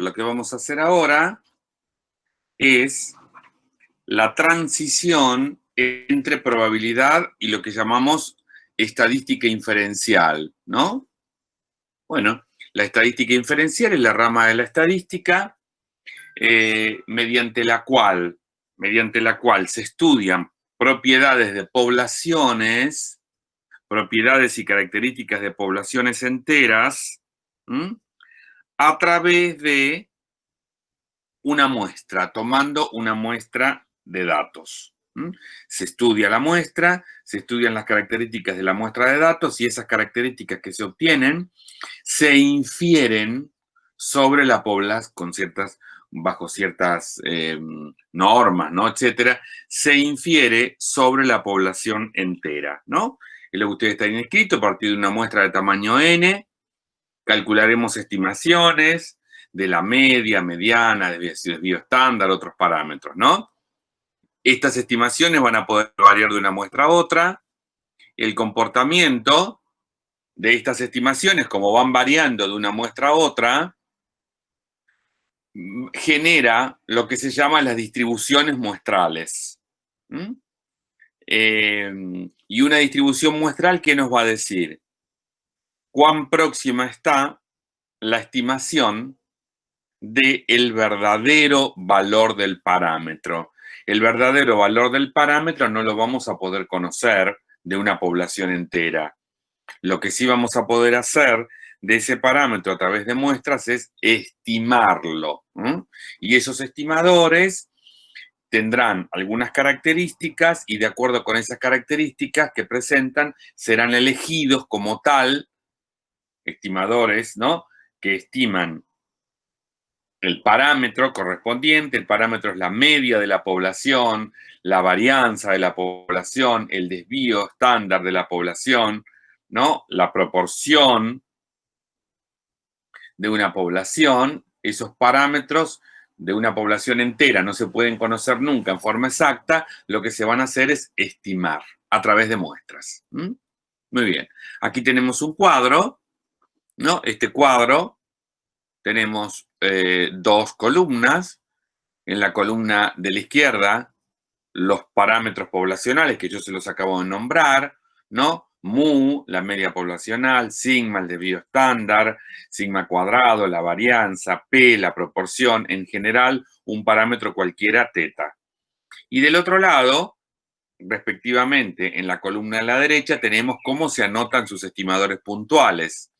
Lo que vamos a hacer ahora es la transición entre probabilidad y lo que llamamos estadística inferencial, ¿no? Bueno, la estadística inferencial es la rama de la estadística mediante la cual se estudian propiedades de poblaciones, propiedades y características de poblaciones enteras, ¿m? A través de una muestra, tomando una muestra de datos. Se estudia la muestra, se estudian las características de la muestra de datos y esas características que se obtienen se infieren sobre la población con bajo ciertas normas, ¿no? Etcétera, se infiere sobre la población entera, ¿no? Es lo que ustedes están inscritos a partir de una muestra de tamaño n, calcularemos estimaciones de la media, mediana, desvío estándar, otros parámetros, ¿no? Estas estimaciones van a poder variar de una muestra a otra. El comportamiento de estas estimaciones, como van variando de una muestra a otra, genera lo que se llama las distribuciones muestrales. Y una distribución muestral, ¿qué nos va a decir? Cuán próxima está la estimación del verdadero valor del parámetro. El verdadero valor del parámetro no lo vamos a poder conocer de una población entera. Lo que sí vamos a poder hacer de ese parámetro a través de muestras es estimarlo. Y esos estimadores tendrán algunas características y de acuerdo con esas características que presentan, serán elegidos como tal estimadores, ¿no? Que estiman el parámetro correspondiente. El parámetro es la media de la población, la varianza de la población, el desvío estándar de la población, ¿no? La proporción de una población. Esos parámetros de una población entera no se pueden conocer nunca en forma exacta. Lo que se van a hacer es estimar a través de muestras. Muy bien. Aquí tenemos un cuadro, ¿no? Este cuadro tenemos dos columnas. En la columna de la izquierda, los parámetros poblacionales que yo se los acabo de nombrar, ¿no? Mu, la media poblacional, sigma, el desvío estándar, sigma cuadrado, la varianza, p, la proporción, en general, un parámetro cualquiera, teta. Y del otro lado, respectivamente, en la columna de la derecha, tenemos cómo se anotan sus estimadores puntuales.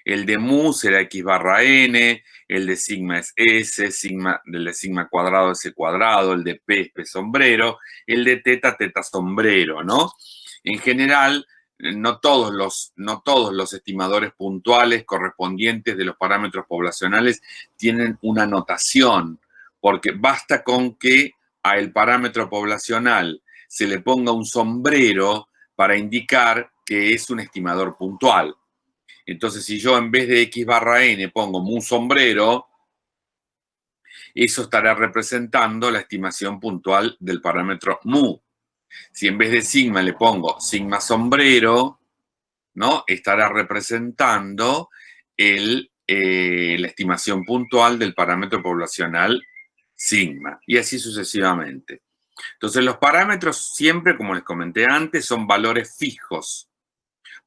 El de mu será x barra n, el de sigma es s, el de sigma cuadrado es c cuadrado, el de p es p sombrero, el de teta, teta sombrero, ¿no? En general, no todos los estimadores puntuales correspondientes de los parámetros poblacionales tienen una notación, porque basta con que al parámetro poblacional se le ponga un sombrero para indicar que es un estimador puntual. Entonces, si yo en vez de x barra n pongo mu sombrero, eso estará representando la estimación puntual del parámetro mu. Si en vez de sigma le pongo sigma sombrero, ¿no? Estará representando la estimación puntual del parámetro poblacional sigma, y así sucesivamente. Entonces, los parámetros siempre, como les comenté antes, son valores fijos,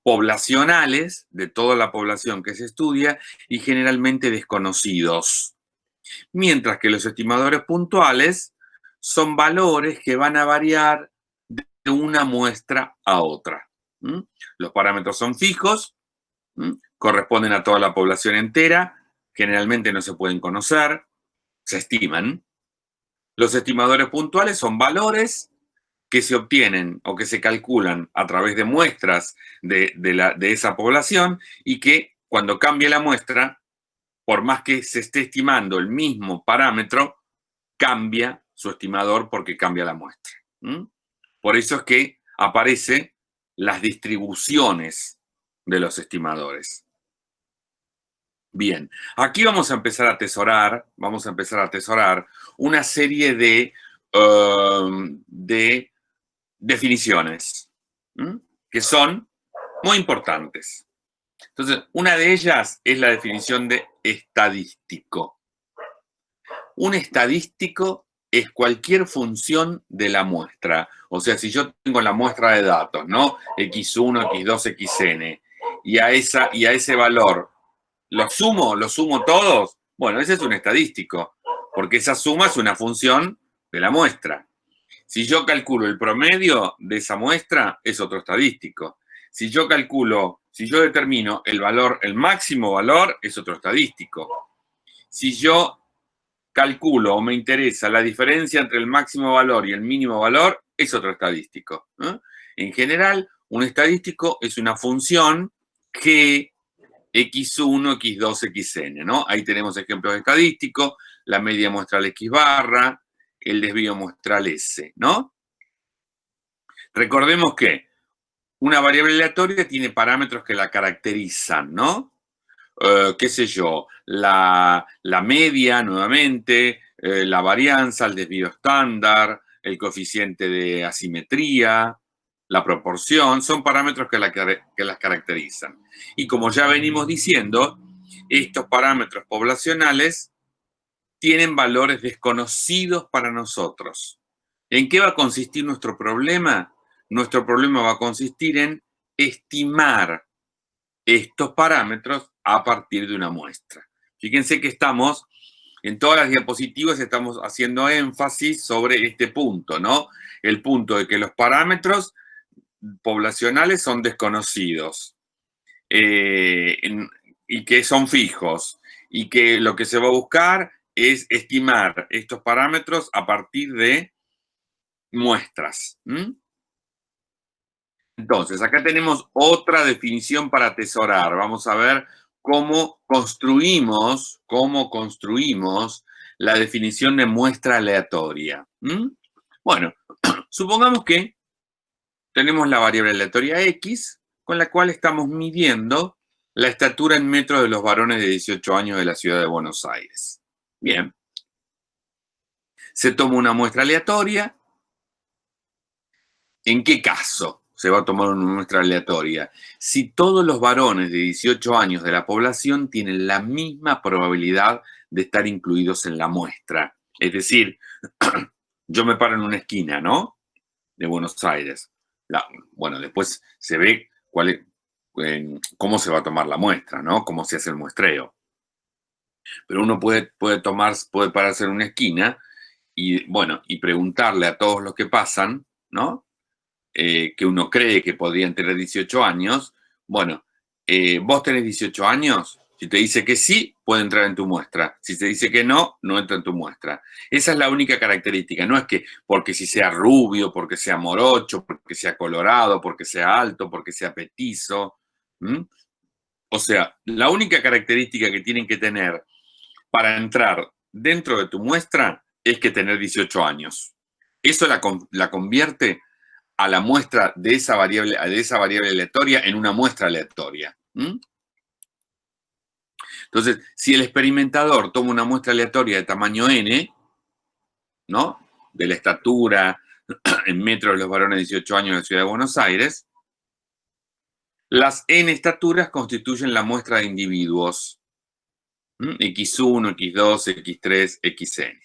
poblacionales de toda la población que se estudia y generalmente desconocidos. Mientras que los estimadores puntuales son valores que van a variar de una muestra a otra. Los parámetros son fijos, corresponden a toda la población entera, generalmente no se pueden conocer, se estiman. Los estimadores puntuales son valores que se obtienen o que se calculan a través de muestras de esa población y que cuando cambie la muestra, por más que se esté estimando el mismo parámetro, cambia su estimador porque cambia la muestra. Por eso es que aparecen las distribuciones de los estimadores. Bien, aquí vamos a empezar a atesorar una serie de definiciones que son muy importantes. Entonces, una de ellas es la definición de estadístico. Un estadístico es cualquier función de la muestra. O sea, si yo tengo la muestra de datos, ¿no? X1, X2, Xn, y a ese valor ¿los sumo todos? Bueno, ese es un estadístico, porque esa suma es una función de la muestra. Si yo calculo el promedio de esa muestra, es otro estadístico. Si yo determino el valor, el máximo valor, es otro estadístico. Si yo calculo o me interesa la diferencia entre el máximo valor y el mínimo valor, es otro estadístico. En general, un estadístico es una función que X1, X2, Xn, ¿no? Ahí tenemos ejemplos estadísticos, la media muestral X barra, el desvío muestral S, ¿no? Recordemos que una variable aleatoria tiene parámetros que la caracterizan, ¿no? Qué sé yo, la media, nuevamente, la varianza, el desvío estándar, el coeficiente de asimetría, la proporción, son parámetros que las caracterizan. Y como ya venimos diciendo, estos parámetros poblacionales tienen valores desconocidos para nosotros. ¿En qué va a consistir nuestro problema? Nuestro problema va a consistir en estimar estos parámetros a partir de una muestra. Fíjense que estamos, en todas las diapositivas estamos haciendo énfasis sobre este punto, ¿no? El punto de que los parámetros poblacionales son desconocidos y que son fijos y que lo que se va a buscar es estimar estos parámetros a partir de muestras. Entonces, acá tenemos otra definición para atesorar. Vamos a ver cómo construimos la definición de muestra aleatoria. Bueno, supongamos que tenemos la variable aleatoria X, con la cual estamos midiendo la estatura en metros de los varones de 18 años de la ciudad de Buenos Aires. Bien. Se toma una muestra aleatoria. ¿En qué caso se va a tomar una muestra aleatoria? Si todos los varones de 18 años de la población tienen la misma probabilidad de estar incluidos en la muestra. Es decir, yo me paro en una esquina, ¿no? De Buenos Aires. Bueno, después se ve cómo se va a tomar la muestra, ¿no? Cómo se hace el muestreo. Pero uno puede pararse en una esquina y, bueno, y preguntarle a todos los que pasan, ¿no? Que uno cree que podrían tener 18 años, bueno, ¿vos tenés 18 años? Si te dice que sí, puede entrar en tu muestra. Si te dice que no, no entra en tu muestra. Esa es la única característica. No es que porque si sea rubio, porque sea morocho, porque sea colorado, porque sea alto, porque sea petizo. O sea, la única característica que tienen que tener para entrar dentro de tu muestra es que tener 18 años. Eso la convierte a la muestra de esa variable aleatoria en una muestra aleatoria. Entonces, si el experimentador toma una muestra aleatoria de tamaño n, ¿no? De la estatura en metros de los varones de 18 años de la ciudad de Buenos Aires, las n estaturas constituyen la muestra de individuos. X1, X2, X3, Xn.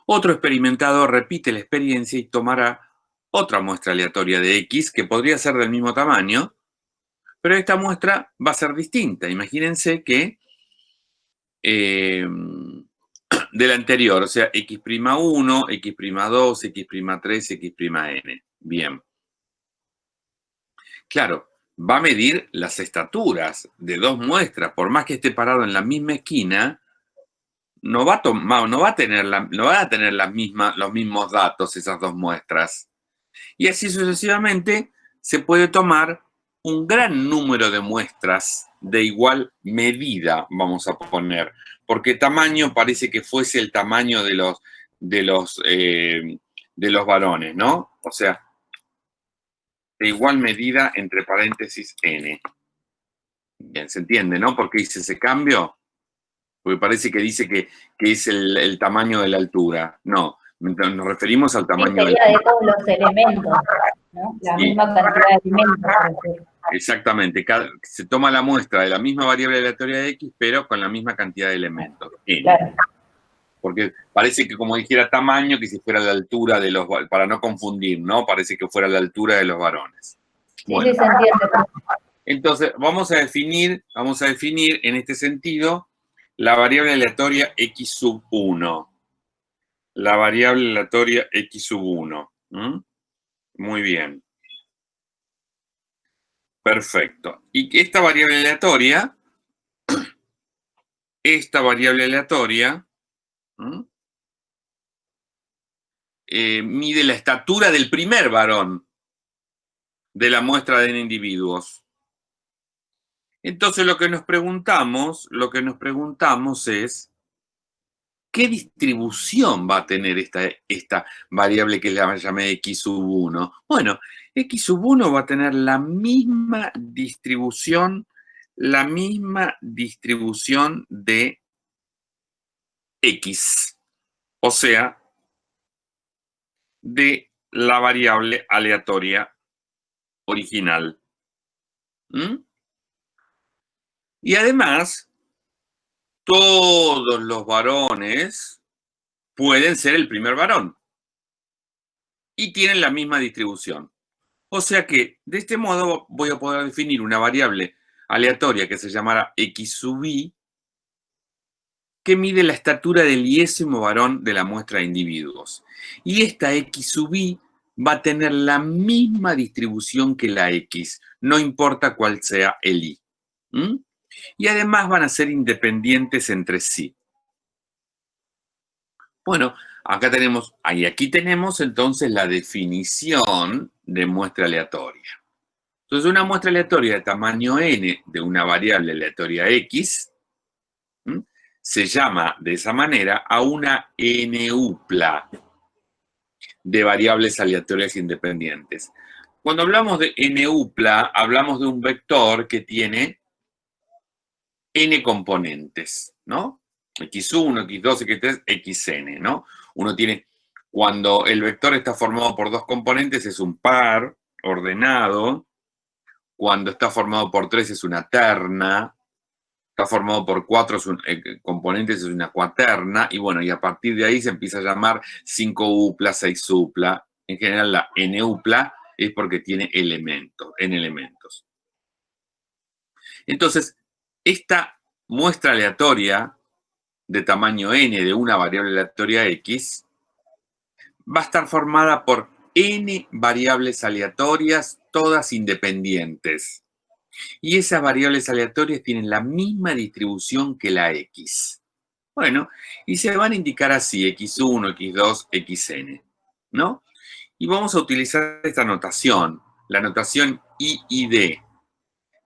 Otro experimentador repite la experiencia y tomará otra muestra aleatoria de X que podría ser del mismo tamaño, pero esta muestra va a ser distinta. Imagínense que de la anterior, o sea, X'1, X'2, X'3, X'N. Bien. Claro, va a medir las estaturas de dos muestras. Por más que esté parado en la misma esquina, no va a tener los mismos datos esas dos muestras. Y así sucesivamente se puede tomar un gran número de muestras de igual medida, vamos a poner, porque tamaño parece que fuese el tamaño de los varones, ¿no? O sea, de igual medida entre paréntesis n. Bien, se entiende, ¿no? ¿Por qué hice ese cambio? Porque parece que dice que es el tamaño de la altura. No, nos referimos al tamaño de todos los elementos, ¿no? La misma cantidad de elementos. Exactamente, se toma la muestra de la misma variable aleatoria de X, pero con la misma cantidad de elementos. N. Claro. porque parece que como dijera tamaño, que si fuera a la altura de los, para no confundir, ¿no? Parece que fuera a la altura de los varones. Sí, bueno, sí, se entiende. Entonces, vamos a definir en este sentido la variable aleatoria x sub 1. La variable aleatoria x sub 1. Muy bien. Perfecto. Y esta variable aleatoria mide la estatura del primer varón de la muestra de n individuos. Entonces lo que nos preguntamos es ¿qué distribución va a tener esta variable que la llamé x sub 1? Bueno, x sub 1 va a tener la misma distribución de x, o sea, de la variable aleatoria original. Y además, todos los varones pueden ser el primer varón y tienen la misma distribución. O sea que, de este modo, voy a poder definir una variable aleatoria que se llamará x sub i, que mide la estatura del iésimo varón de la muestra de individuos. Y esta x sub i va a tener la misma distribución que la x, no importa cuál sea el i. Y además van a ser independientes entre sí. Bueno, aquí tenemos entonces la definición de muestra aleatoria. Entonces, una muestra aleatoria de tamaño n de una variable aleatoria x se llama de esa manera a una n-upla de variables aleatorias independientes. Cuando hablamos de n-upla, hablamos de un vector que tiene n componentes, ¿no? x1, x2, x3, xn, ¿no? Cuando el vector está formado por dos componentes, es un par ordenado. Cuando está formado por tres, es una terna. Está formado por cuatro componentes, es una cuaterna. Y bueno, y a partir de ahí se empieza a llamar 5-upla, 6-upla. En general, la n-upla es porque tiene elementos. Entonces, esta muestra aleatoria de tamaño n de una variable aleatoria x va a estar formada por n variables aleatorias, todas independientes. Y esas variables aleatorias tienen la misma distribución que la x. Bueno, y se van a indicar así, x1, x2, xn, ¿no? Y vamos a utilizar esta notación, la notación I y D,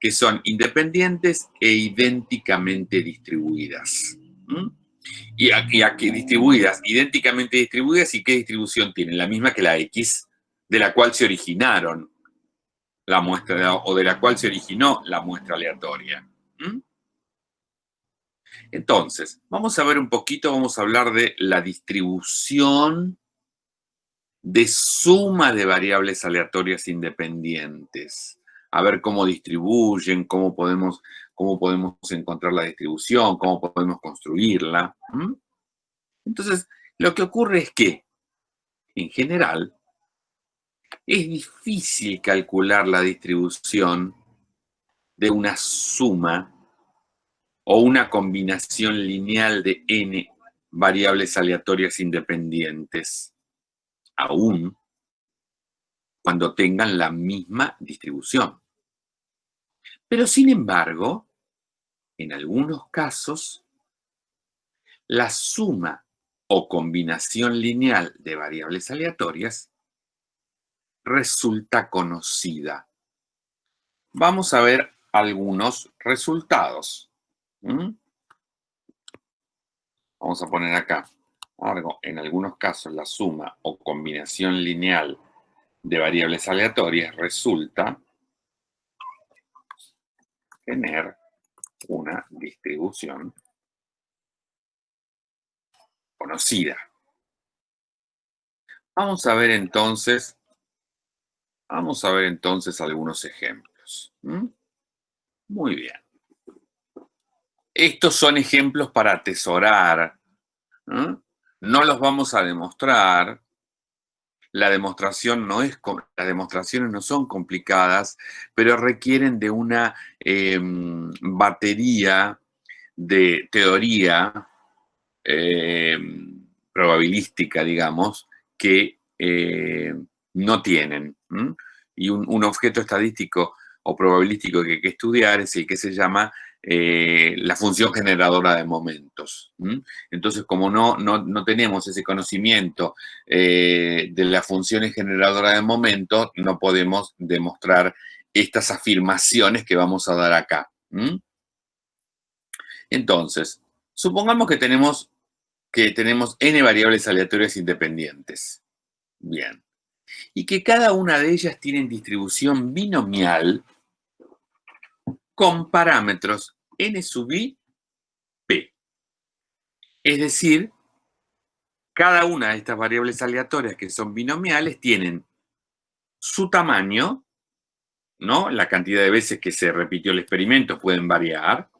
que son independientes e idénticamente distribuidas. Y aquí distribuidas, idénticamente distribuidas, ¿y qué distribución tienen? La misma que la x, de la cual se originaron la muestra, o de la cual se originó la muestra aleatoria. Entonces, vamos a ver un poquito, vamos a hablar de la distribución de suma de variables aleatorias independientes. A ver cómo distribuyen, cómo podemos encontrar la distribución, cómo podemos construirla. Entonces, lo que ocurre es que, en general, es difícil calcular la distribución de una suma o una combinación lineal de n variables aleatorias independientes, aún cuando tengan la misma distribución. Pero, sin embargo, en algunos casos, la suma o combinación lineal de variables aleatorias resulta conocida. Vamos a ver algunos resultados. Vamos a poner acá. En algunos casos, la suma o combinación lineal de variables aleatorias resulta tener una distribución conocida. Vamos a ver entonces algunos ejemplos. Muy bien. Estos son ejemplos para atesorar No los vamos a demostrar. Las demostraciones no son complicadas, pero requieren de una batería de teoría probabilística, digamos, que no tienen. ¿M? Y un objeto estadístico o probabilístico que hay que estudiar es el que se llama la función generadora de momentos. ¿M? Entonces, como no tenemos ese conocimiento de las funciones generadoras de momentos, no podemos demostrar estas afirmaciones que vamos a dar acá. ¿M? Entonces, supongamos que tenemos n variables aleatorias independientes. Bien. Y que cada una de ellas tiene distribución binomial con parámetros n sub i, p. Es decir, cada una de estas variables aleatorias que son binomiales tienen su tamaño, ¿no? La cantidad de veces que se repitió el experimento pueden variar,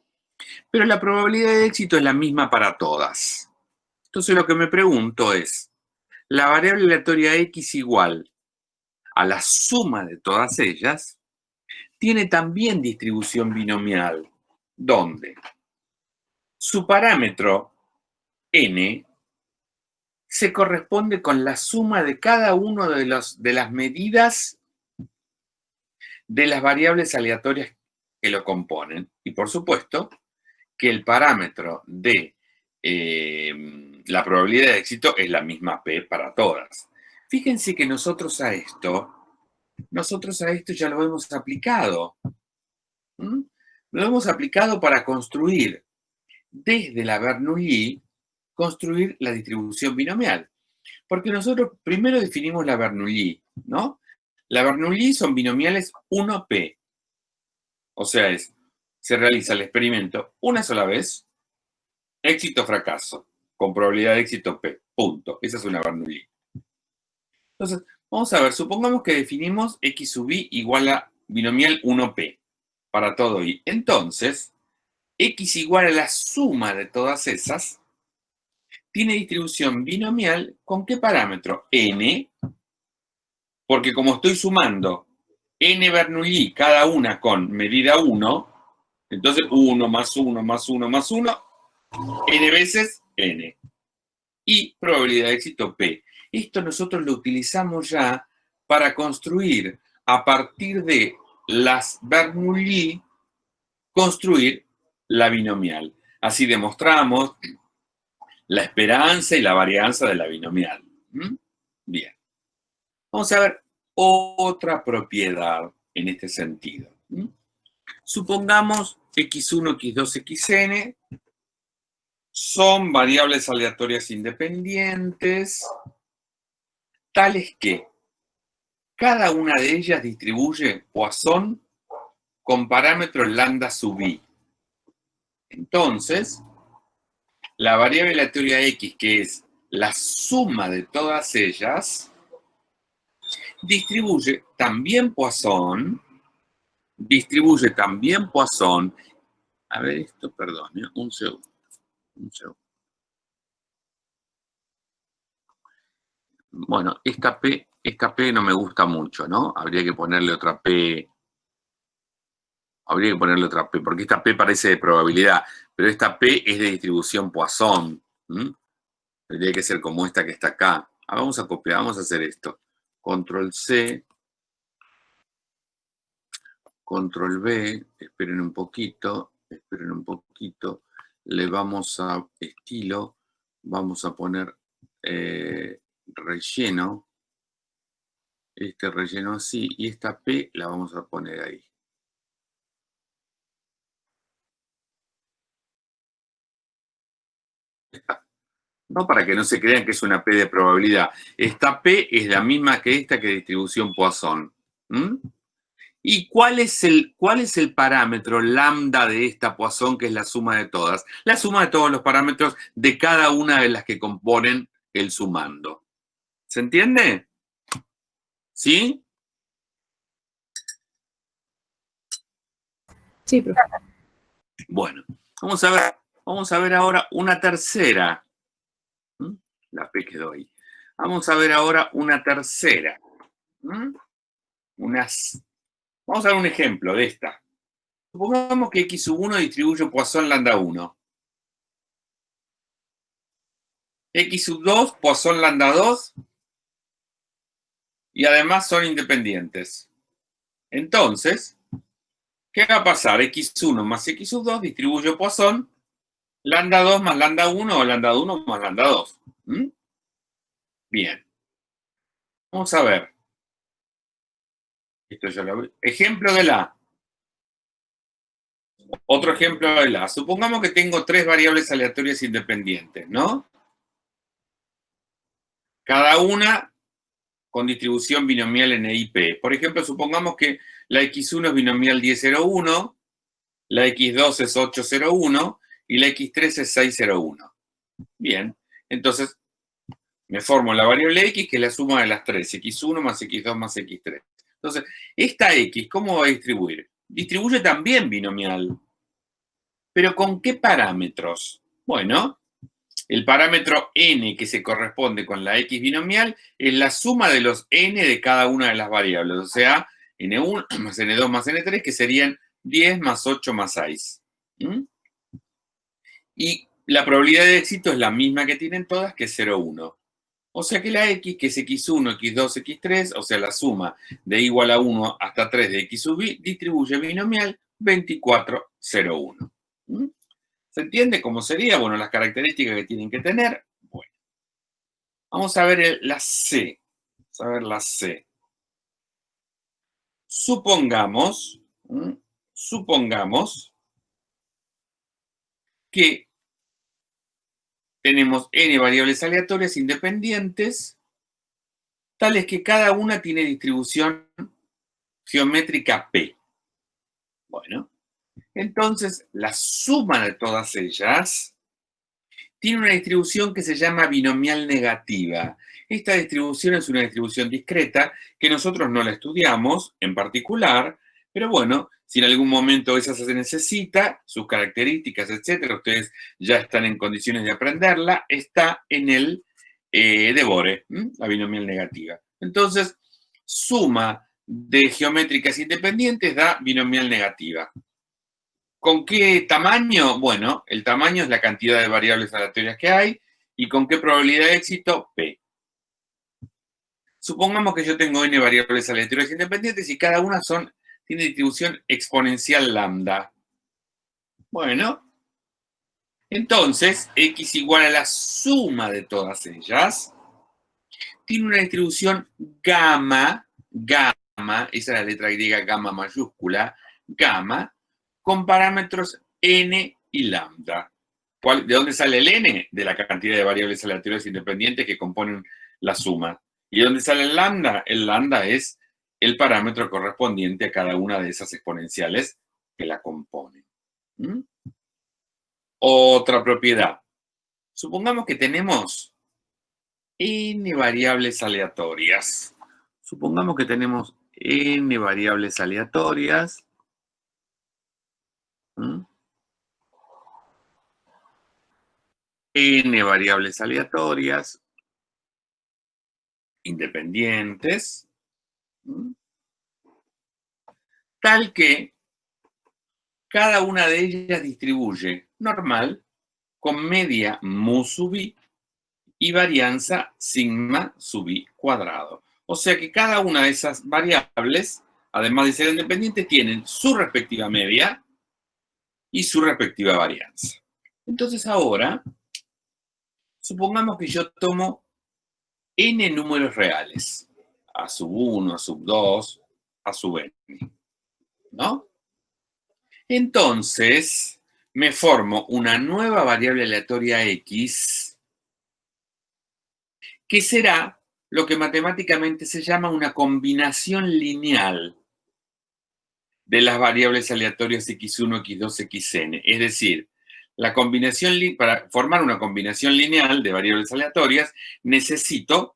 pero la probabilidad de éxito es la misma para todas. Entonces lo que me pregunto es, la variable aleatoria x igual a la suma de todas ellas, tiene también distribución binomial, donde su parámetro n se corresponde con la suma de cada uno de las medidas de las variables aleatorias que lo componen. Y por supuesto que el parámetro de la probabilidad de éxito es la misma p para todas. Fíjense que nosotros a esto ya lo hemos aplicado. ¿Mm? Lo hemos aplicado para construir desde la Bernoulli, construir la distribución binomial. Porque nosotros primero definimos la Bernoulli, ¿no? La Bernoulli son binomiales 1p. O sea, se realiza el experimento una sola vez, éxito o fracaso, con probabilidad de éxito p. Punto. Esa es una Bernoulli. Entonces, vamos a ver, supongamos que definimos x sub i igual a binomial 1p para todo i. Entonces, x igual a la suma de todas esas tiene distribución binomial ¿con qué parámetro? N, porque como estoy sumando n Bernoulli cada una con medida 1, entonces 1 más 1 más 1 más 1, n veces n. Y probabilidad de éxito p. Esto nosotros lo utilizamos ya para construir a partir de las Bernoulli, construir la binomial. Así demostramos la esperanza y la varianza de la binomial. ¿Mm? Bien. Vamos a ver otra propiedad en este sentido. ¿Mm? Supongamos x1, x2, xn son variables aleatorias independientes, tales que cada una de ellas distribuye Poisson con parámetros lambda sub i. Entonces, la variable aleatoria x, que es la suma de todas ellas, distribuye también Poisson. A ver esto, perdón, un segundo. Bueno, esta P no me gusta mucho, ¿no? Habría que ponerle otra P. Porque esta P parece de probabilidad, pero esta P es de distribución Poisson. Tendría que ser como esta que está acá. Vamos a copiar, vamos a hacer esto. Control C, Control V, esperen un poquito, le vamos a estilo, vamos a poner relleno, este relleno así, y esta P la vamos a poner ahí. No para que no se crean que es una P de probabilidad. Esta P es la misma que esta que distribución Poisson. ¿Y cuál es el parámetro lambda de esta Poisson, que es la suma de todas? La suma de todos los parámetros de cada una de las que componen el sumando. ¿Se entiende? ¿Sí? Sí, profe. Bueno, vamos a ver ahora una tercera La P quedó ahí. Vamos a ver ahora una tercera. Vamos a ver un ejemplo de esta. Supongamos que X sub 1 distribuye Poisson lambda 1. X sub 2, Poisson lambda 2. Y además son independientes. Entonces, ¿qué va a pasar? X1 más X sub 2 distribuye Poisson lambda 2 más lambda 1 o lambda 1 más lambda 2. Bien. Vamos a ver. Esto ya lo vi. Ejemplo de la. Otro ejemplo de la. Supongamos que tengo tres variables aleatorias independientes, ¿no? Cada una con distribución binomial NIP. Por ejemplo, supongamos que la X1 es binomial 10,01, la X2 es 8,01 y la X3 es 6,01. Bien, entonces me formo la variable X, que es la suma de las tres, X1 más X2 más X3. Entonces, esta X, ¿cómo va a distribuir? Distribuye también binomial. ¿Pero con qué parámetros? Bueno, el parámetro n que se corresponde con la X binomial es la suma de los n de cada una de las variables, o sea, n1 más n2 más n3, que serían 10 más 8 más 6. Y la probabilidad de éxito es la misma que tienen todas, que es 0,1. O sea que la X, que es X1, X2, X3, o sea, la suma de igual a 1 hasta 3 de X sub i, distribuye binomial 24,01. ¿Se entiende cómo sería? Bueno, las características que tienen que tener. Bueno, vamos a ver la C. Vamos a ver la C. Supongamos que tenemos n variables aleatorias independientes, tales que cada una tiene distribución geométrica P. Bueno, entonces la suma de todas ellas tiene una distribución que se llama binomial negativa. Esta distribución es una distribución discreta que nosotros no la estudiamos en particular, pero bueno, si en algún momento esa se necesita, sus características, etcétera, ustedes ya están en condiciones de aprenderla, está en el Devore, la binomial negativa. Entonces, suma de geométricas independientes da binomial negativa. ¿Con qué tamaño? Bueno, el tamaño es la cantidad de variables aleatorias que hay. ¿Y con qué probabilidad de éxito? P. Supongamos que yo tengo n variables aleatorias independientes y cada una tiene distribución exponencial lambda. Bueno, entonces x igual a la suma de todas ellas tiene una distribución gamma, esa es la letra griega gamma mayúscula, gamma, con parámetros n y lambda. ¿De dónde sale el n? De la cantidad de variables aleatorias independientes que componen la suma. ¿Y de dónde sale el lambda? El lambda es el parámetro correspondiente a cada una de esas exponenciales que la componen. Otra propiedad. Supongamos que tenemos n variables aleatorias. Supongamos que tenemos n variables aleatorias. N variables aleatorias independientes, tal que cada una de ellas distribuye normal con media mu sub i y varianza sigma sub i cuadrado. O sea que cada una de esas variables, además de ser independientes, tienen su respectiva media y su respectiva varianza. Entonces ahora, supongamos que yo tomo n números reales, a sub 1, a sub 2, a sub n, ¿no? Entonces, me formo una nueva variable aleatoria x, que será lo que matemáticamente se llama una combinación lineal de las variables aleatorias x1, x2, xn. Es decir, para formar una combinación lineal de variables aleatorias, necesito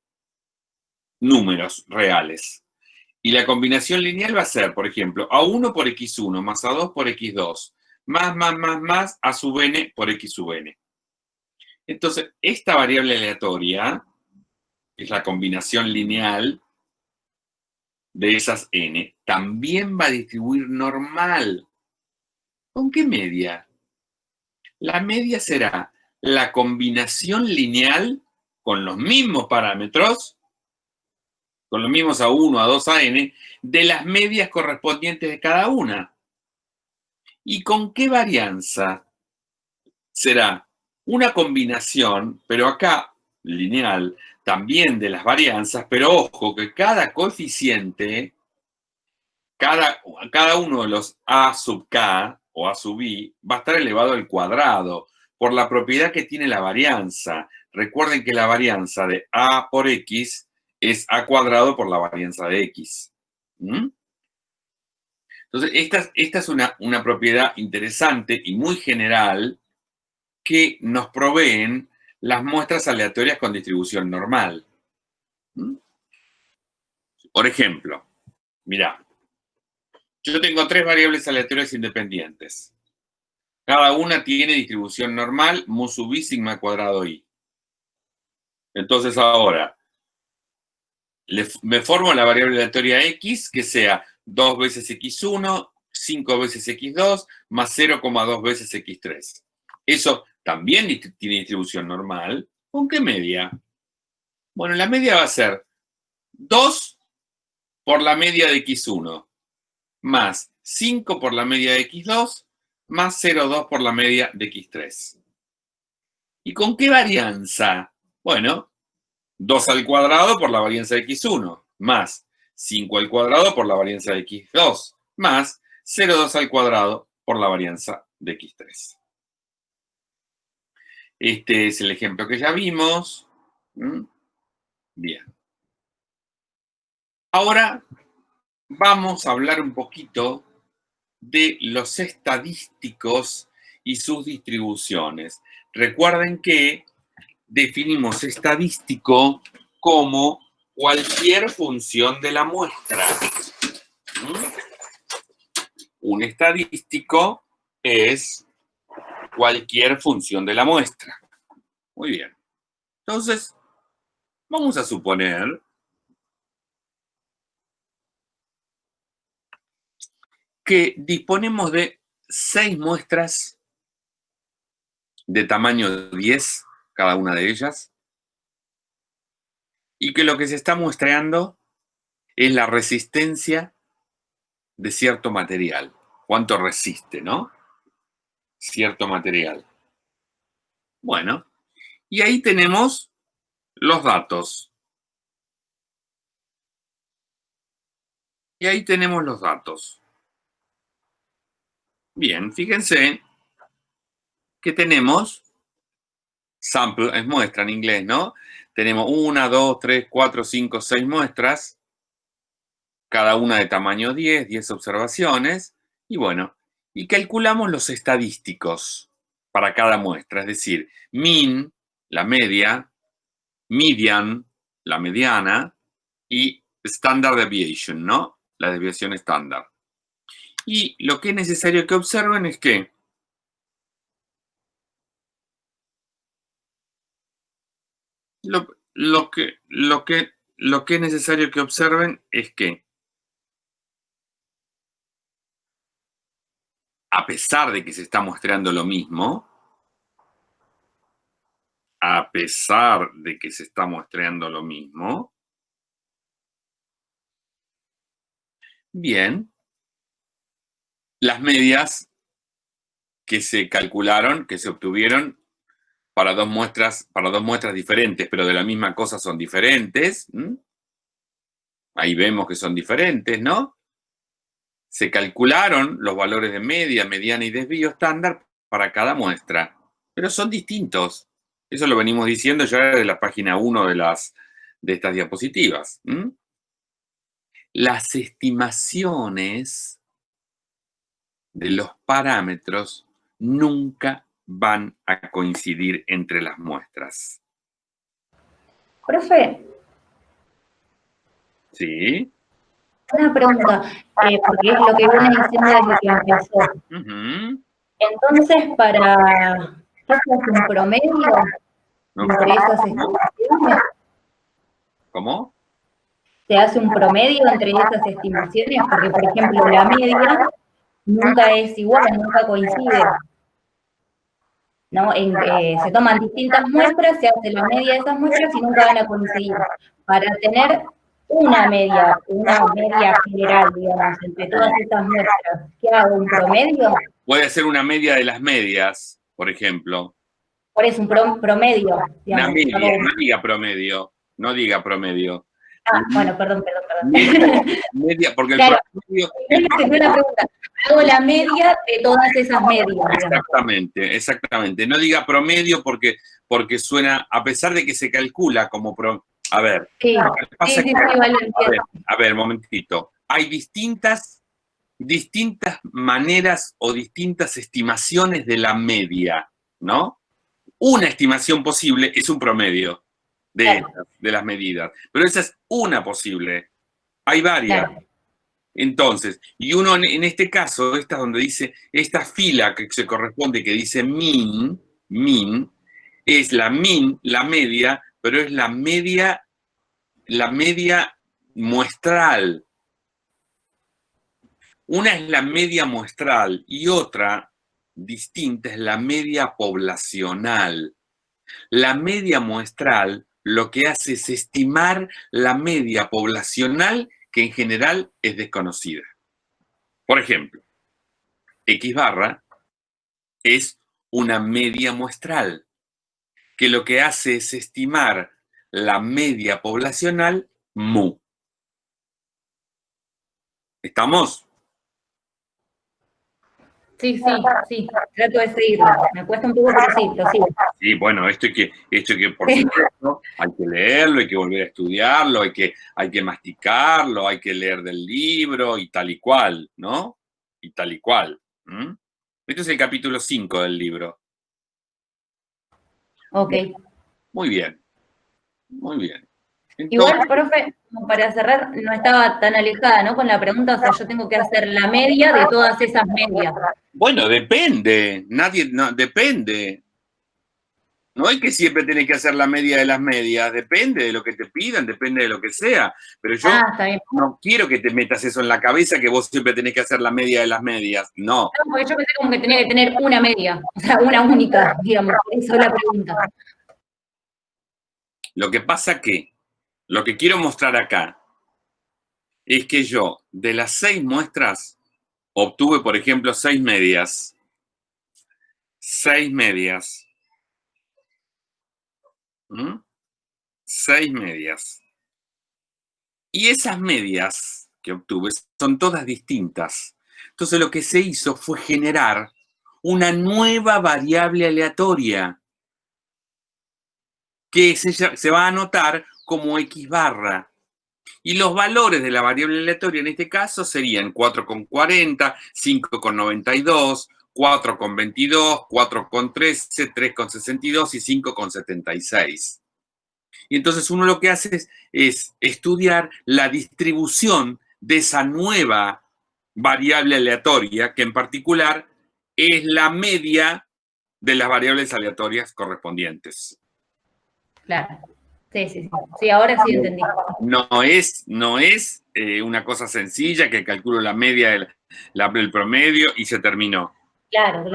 números reales. Y la combinación lineal va a ser, por ejemplo, A1 por X1 más A2 por X2, más, a sub n por X sub n. Entonces, esta variable aleatoria, que es la combinación lineal de esas n, también va a distribuir normal. ¿Con qué media? La media será la combinación lineal con los mismos parámetros, con los mismos A1, A2, AN, de las medias correspondientes de cada una. ¿Y con qué varianza? Será una combinación, pero acá lineal, también de las varianzas, pero ojo que cada coeficiente, cada uno de los A sub k o A sub i va a estar elevado al cuadrado por la propiedad que tiene la varianza. Recuerden que la varianza de A por X es A cuadrado por la varianza de X. ¿Mm? Entonces, esta es una propiedad interesante y muy general que nos proveen las muestras aleatorias con distribución normal. ¿Mm? Por ejemplo, mirá, yo tengo 3 variables aleatorias independientes. Cada una tiene distribución normal, mu sub i sigma cuadrado i. Entonces ahora, me formo la variable aleatoria x que sea 2 veces x1, 5 veces x2, más 0,2 veces x3. Eso también tiene distribución normal. ¿Con qué media? Bueno, la media va a ser 2 por la media de x1, más 5 por la media de x2, más 0,2 por la media de x3. ¿Y con qué varianza? Bueno, 2 al cuadrado por la varianza de x1, más 5 al cuadrado por la varianza de x2, más 0,2 al cuadrado por la varianza de x3. Este es el ejemplo que ya vimos. Bien. Ahora vamos a hablar un poquito de los estadísticos y sus distribuciones. Recuerden que definimos estadístico como cualquier función de la muestra. Un estadístico es cualquier función de la muestra. Muy bien. Entonces, vamos a suponer que disponemos de 6 muestras de tamaño 10, cada una de ellas, y que lo que se está muestreando es la resistencia de cierto material. ¿Cuánto resiste, no? Cierto material. Bueno, y ahí tenemos los datos. Y ahí tenemos los datos. Bien, fíjense que tenemos sample, es muestra en inglés, ¿no? Tenemos 1, 2, 3, 4, 5, 6 muestras, cada una de tamaño 10, 10 observaciones, y bueno, y calculamos los estadísticos para cada muestra, es decir, mean, la media, median, la mediana, y standard deviation, ¿no? La desviación estándar. Y lo que es necesario que observen es que lo que es necesario que observen es que a pesar de que se está mostrando lo mismo, bien, las medias que se calcularon, que se obtuvieron para dos muestras diferentes, pero de la misma cosa son diferentes. Ahí vemos que son diferentes, ¿no? Se calcularon los valores de media, mediana y desvío estándar para cada muestra, pero son distintos. Eso lo venimos diciendo ya desde la página 1 de estas diapositivas. Las estimaciones de los parámetros nunca van a coincidir entre las muestras. Profe. Sí. Una pregunta, porque es lo que viene diciendo desde que empezó. Entonces, ¿qué es un promedio? No. entre esas estimaciones. ¿Cómo? Se hace un promedio entre esas estimaciones, porque, por ejemplo, la media nunca es igual, nunca coincide. ¿No? Se toman distintas muestras, se hace la media de esas muestras y nunca van a coincidir. Para tener una media general, digamos, entre todas estas muestras, ¿qué hago? ¿Un promedio? Puede ser una media de las medias, por ejemplo. Por eso, un promedio, digamos. Una media, no diga promedio, no diga promedio. Ah, bueno, perdón. Media, porque el claro, promedio... la pregunta. Hago la media de todas esas medias, digamos. Exactamente. No diga promedio porque suena, a pesar de que se calcula como a ver, Sí, vale, a ver, momentito. Hay distintas maneras o distintas estimaciones de la media, ¿no? Una estimación posible es un promedio de las medidas, pero esa es una posible. Hay varias. Claro. Entonces, y uno en este caso, esta donde dice, esta fila que se corresponde, que dice min, es la media, pero es la media muestral. Una es la media muestral y otra distinta es la media poblacional. La media muestral lo que hace es estimar la media poblacional que en general es desconocida. Por ejemplo, X barra es una media muestral, que lo que hace es estimar la media poblacional mu. ¿Estamos? Sí, trato de seguirlo. Me cuesta un poco, pero sí, lo sigo. Sí, bueno, esto hay que por supuesto, hay que leerlo, hay que volver a estudiarlo, hay que masticarlo, hay que leer del libro y tal y cual, ¿no? Y tal y cual. Este es el capítulo 5 del libro. Ok. Muy bien, muy bien. Igual, Entonces, profe, como para cerrar, no estaba tan alejada, ¿no? Con la pregunta, o sea, yo tengo que hacer la media de todas esas medias. bueno, depende, depende. No es que siempre tenés que hacer la media de las medias, depende de lo que te pidan, depende de lo que sea. Pero yo Está bien. no quiero que te metas eso en la cabeza, que vos siempre tenés que hacer la media de las medias. No. No, porque yo pensé como que tenía que tener una media, o sea, una única, digamos, eso es la pregunta. Lo que pasa que, lo que quiero mostrar acá, es que yo, de las 6 muestras, obtuve, por ejemplo, 6 medias. 6 medias. 6 medias. Y esas medias que obtuve son todas distintas. Entonces lo que se hizo fue generar una nueva variable aleatoria que se va a anotar como X barra. Y los valores de la variable aleatoria en este caso serían 4,40, 5,92, 4,22, 4,13, 3,62 y 5,76. Y entonces uno lo que hace es estudiar la distribución de esa nueva variable aleatoria, que en particular es la media de las variables aleatorias correspondientes. Claro. Sí, ahora sí entendí. No es una cosa sencilla que calculo la media del promedio y se terminó. Claro.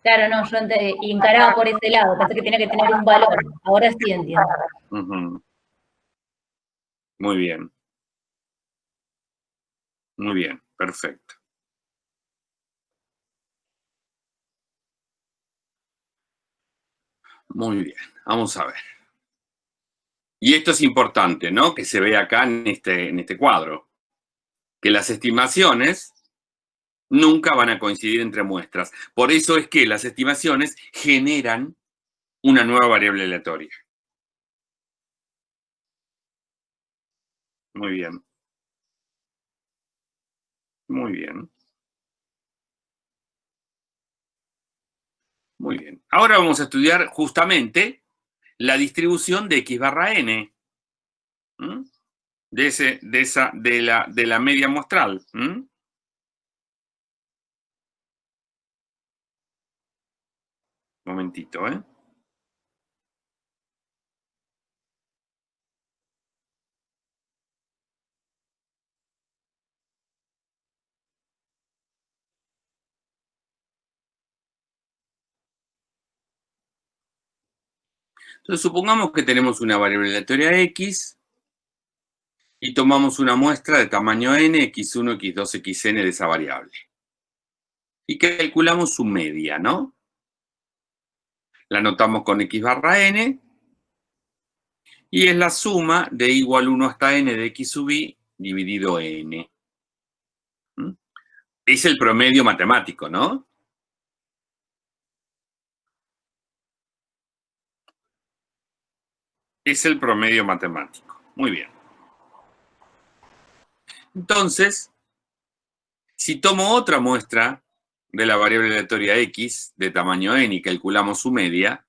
Claro, no, yo encaraba por ese lado, pensé que tenía que tener un valor. Ahora sí entiendo. Muy bien. Muy bien, perfecto. Muy bien, vamos a ver. Y esto es importante, ¿no? Que se ve acá en este cuadro. Que las estimaciones nunca van a coincidir entre muestras. Por eso es que las estimaciones generan una nueva variable aleatoria. Muy bien. Muy bien. Muy bien. Ahora vamos a estudiar justamente la distribución de X barra N. De la media muestral. Momentito, ¿eh? Entonces, supongamos que tenemos una variable aleatoria x y tomamos una muestra de tamaño n, x1, x2, xn de esa variable. Y calculamos su media, ¿no? La anotamos con x barra n y es la suma de igual 1 hasta n de x sub i dividido n. ¿Mm? Es el promedio matemático, ¿no? Es el promedio matemático. Muy bien. Entonces, si tomo otra muestra de la variable aleatoria x de tamaño n y calculamos su media,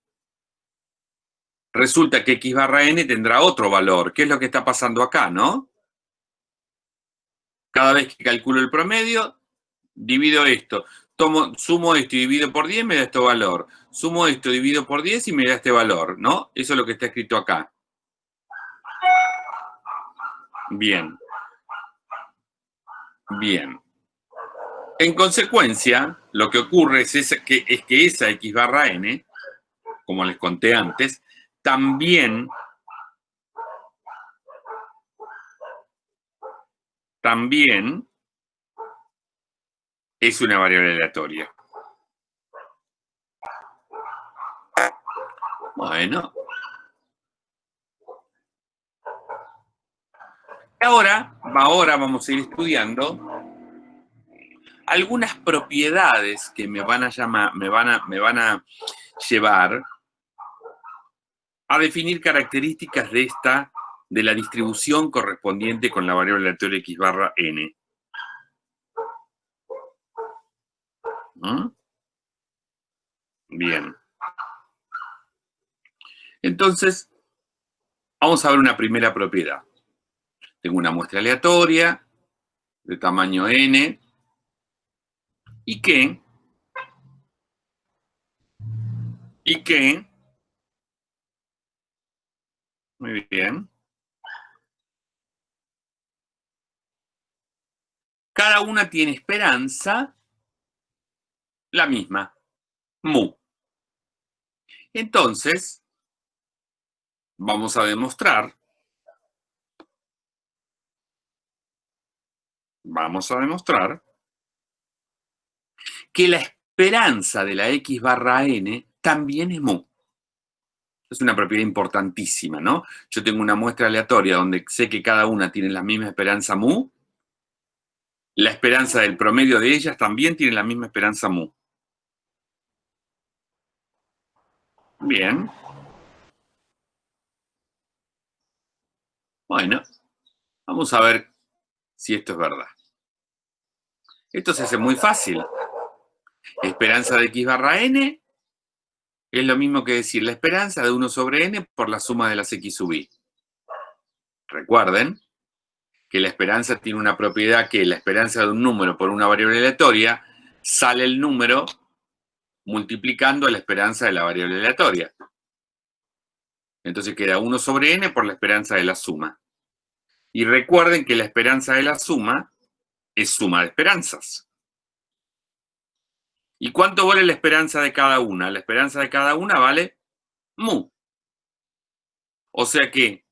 resulta que x barra n tendrá otro valor. ¿Qué es lo que está pasando acá, no? Cada vez que calculo el promedio, divido esto. Sumo esto y divido por 10, me da este valor. Sumo esto, divido por 10 y me da este valor, ¿no? Eso es lo que está escrito acá. Bien. Bien. En consecuencia, lo que ocurre es que esa x barra n, como les conté antes, también es una variable aleatoria. Bueno. Ahora vamos a ir estudiando algunas propiedades que me van a llevar a definir características de la distribución correspondiente con la variable aleatoria x barra n. ¿Mm? Bien. Entonces, vamos a ver una primera propiedad. Tengo una muestra aleatoria de tamaño n y que muy bien, cada una tiene esperanza la misma, mu. Entonces, vamos a demostrar que la esperanza de la x barra n también es mu. Es una propiedad importantísima, ¿no? Yo tengo una muestra aleatoria donde sé que cada una tiene la misma esperanza mu. La esperanza del promedio de ellas también tiene la misma esperanza mu. Bien. Bueno, vamos a ver si esto es verdad. Esto se hace muy fácil. Esperanza de x barra n es lo mismo que decir la esperanza de 1 sobre n por la suma de las x sub i. Recuerden que la esperanza tiene una propiedad que la esperanza de un número por una variable aleatoria sale el número multiplicando la esperanza de la variable aleatoria. Entonces queda 1 sobre n por la esperanza de la suma. Y recuerden que la esperanza de la suma es suma de esperanzas. ¿Y cuánto vale la esperanza de cada una? La esperanza de cada una vale mu. O sea que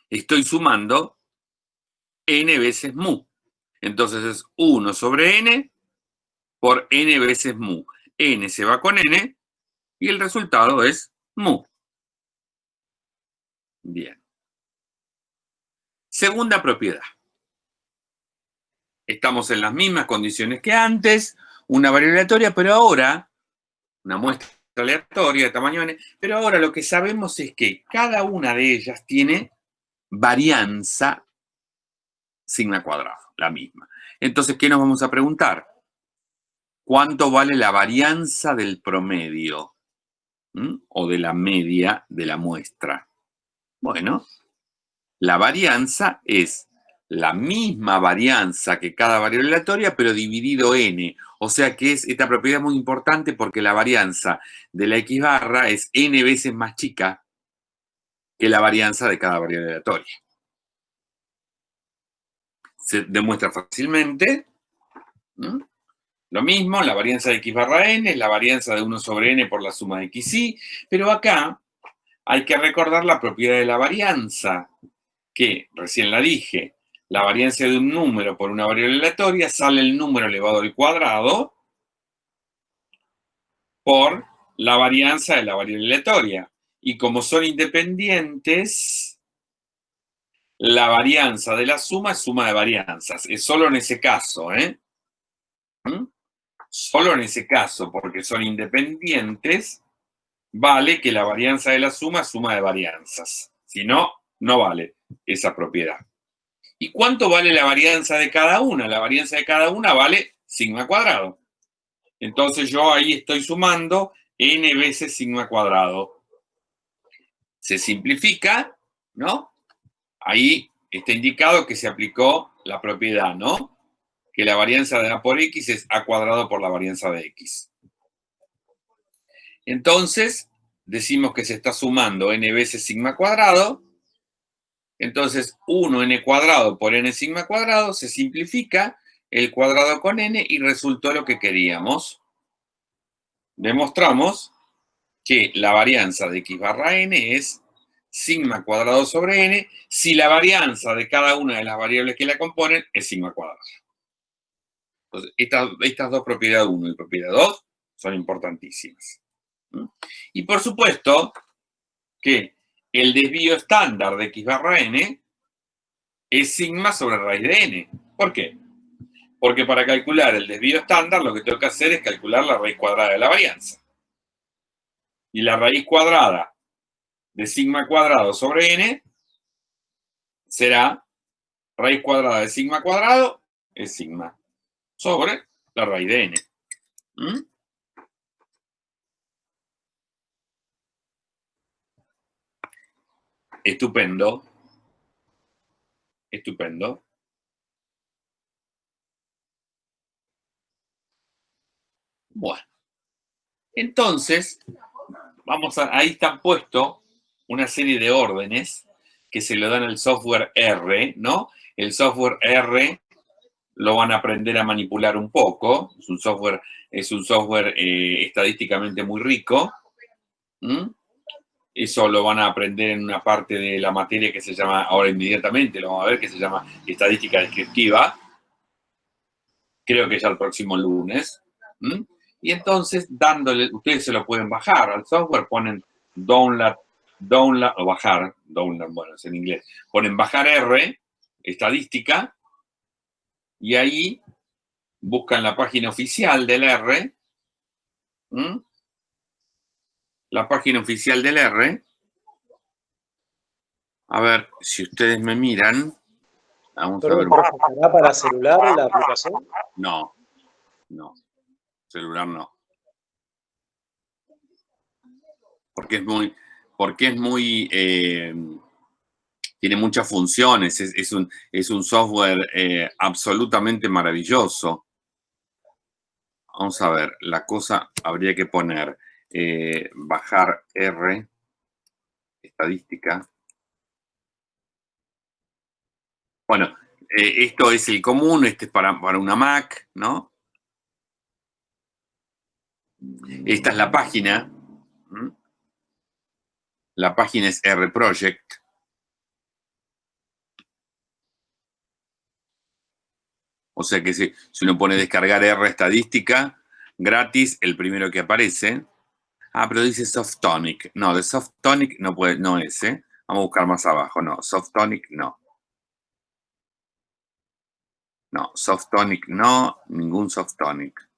estoy sumando n veces mu. Entonces es 1 sobre n por n veces mu. N se va con n y el resultado es mu. Bien. Segunda propiedad. Estamos en las mismas condiciones que antes, una variable aleatoria, pero ahora, una muestra aleatoria de tamaño n, pero ahora lo que sabemos es que cada una de ellas tiene varianza sigma cuadrado, la misma. Entonces, ¿qué nos vamos a preguntar? ¿Cuánto vale la varianza del promedio? O de la media de la muestra. Bueno, la varianza es la misma varianza que cada variable aleatoria, pero dividido n. O sea que esta propiedad es muy importante porque la varianza de la x barra es n veces más chica que la varianza de cada variable aleatoria. Se demuestra fácilmente. Lo mismo, la varianza de x barra n es la varianza de 1 sobre n por la suma de xi, pero acá hay que recordar la propiedad de la varianza, que recién la dije. La varianza de un número por una variable aleatoria sale el número elevado al cuadrado por la varianza de la variable aleatoria. Y como son independientes, la varianza de la suma es suma de varianzas. Es solo en ese caso, ¿eh? ¿Mm? Solo en ese caso, porque son independientes, vale que la varianza de la suma es suma de varianzas. Si no, no vale esa propiedad. ¿Y cuánto vale la varianza de cada una? La varianza de cada una vale sigma cuadrado. Entonces yo ahí estoy sumando n veces sigma cuadrado. Se simplifica, ¿no? Ahí está indicado que se aplicó la propiedad, ¿no? Que la varianza de a por x es a cuadrado por la varianza de x. Entonces, decimos que se está sumando n veces sigma cuadrado. Entonces, 1n cuadrado por n sigma cuadrado se simplifica el cuadrado con n y resultó lo que queríamos. Demostramos que la varianza de x barra n es sigma cuadrado sobre n si la varianza de cada una de las variables que la componen es sigma cuadrado. Entonces, estas dos, propiedad 1 y propiedad 2, son importantísimas. Y por supuesto que el desvío estándar de x barra n es sigma sobre raíz de n. ¿Por qué? Porque para calcular el desvío estándar lo que tengo que hacer es calcular la raíz cuadrada de la varianza. Y la raíz cuadrada de sigma cuadrado sobre n será raíz cuadrada de sigma cuadrado es sigma sobre la raíz de n. ¿Mm? Estupendo. Estupendo. Bueno. Entonces, ahí están puestos una serie de órdenes que se le dan al software R, ¿no? El software R lo van a aprender a manipular un poco. Es un software estadísticamente muy rico. Eso lo van a aprender en una parte de la materia que se llama, ahora inmediatamente lo vamos a ver, que se llama estadística descriptiva. Creo que ya el próximo lunes. Y entonces, ustedes se lo pueden bajar al software, ponen download, o bajar, download, bueno, es en inglés, ponen bajar R, estadística, y ahí buscan la página oficial del R, la página oficial del R, a ver si ustedes me miran. Vamos a ver. ¿Estará para celular la aplicación? No, celular no. Porque es muy, tiene muchas funciones, es un software absolutamente maravilloso. Vamos a ver, la cosa habría que poner bajar R, estadística. Bueno, esto es el común, este es para una Mac, ¿no? Esta es la página. La página es R Project. O sea que si uno pone descargar R estadística, gratis, el primero que aparece. Ah, pero dice Softonic. No, de Softonic no puede, no es, ¿eh? Vamos a buscar más abajo. No, Softonic no. No, Softonic no, ningún Softonic.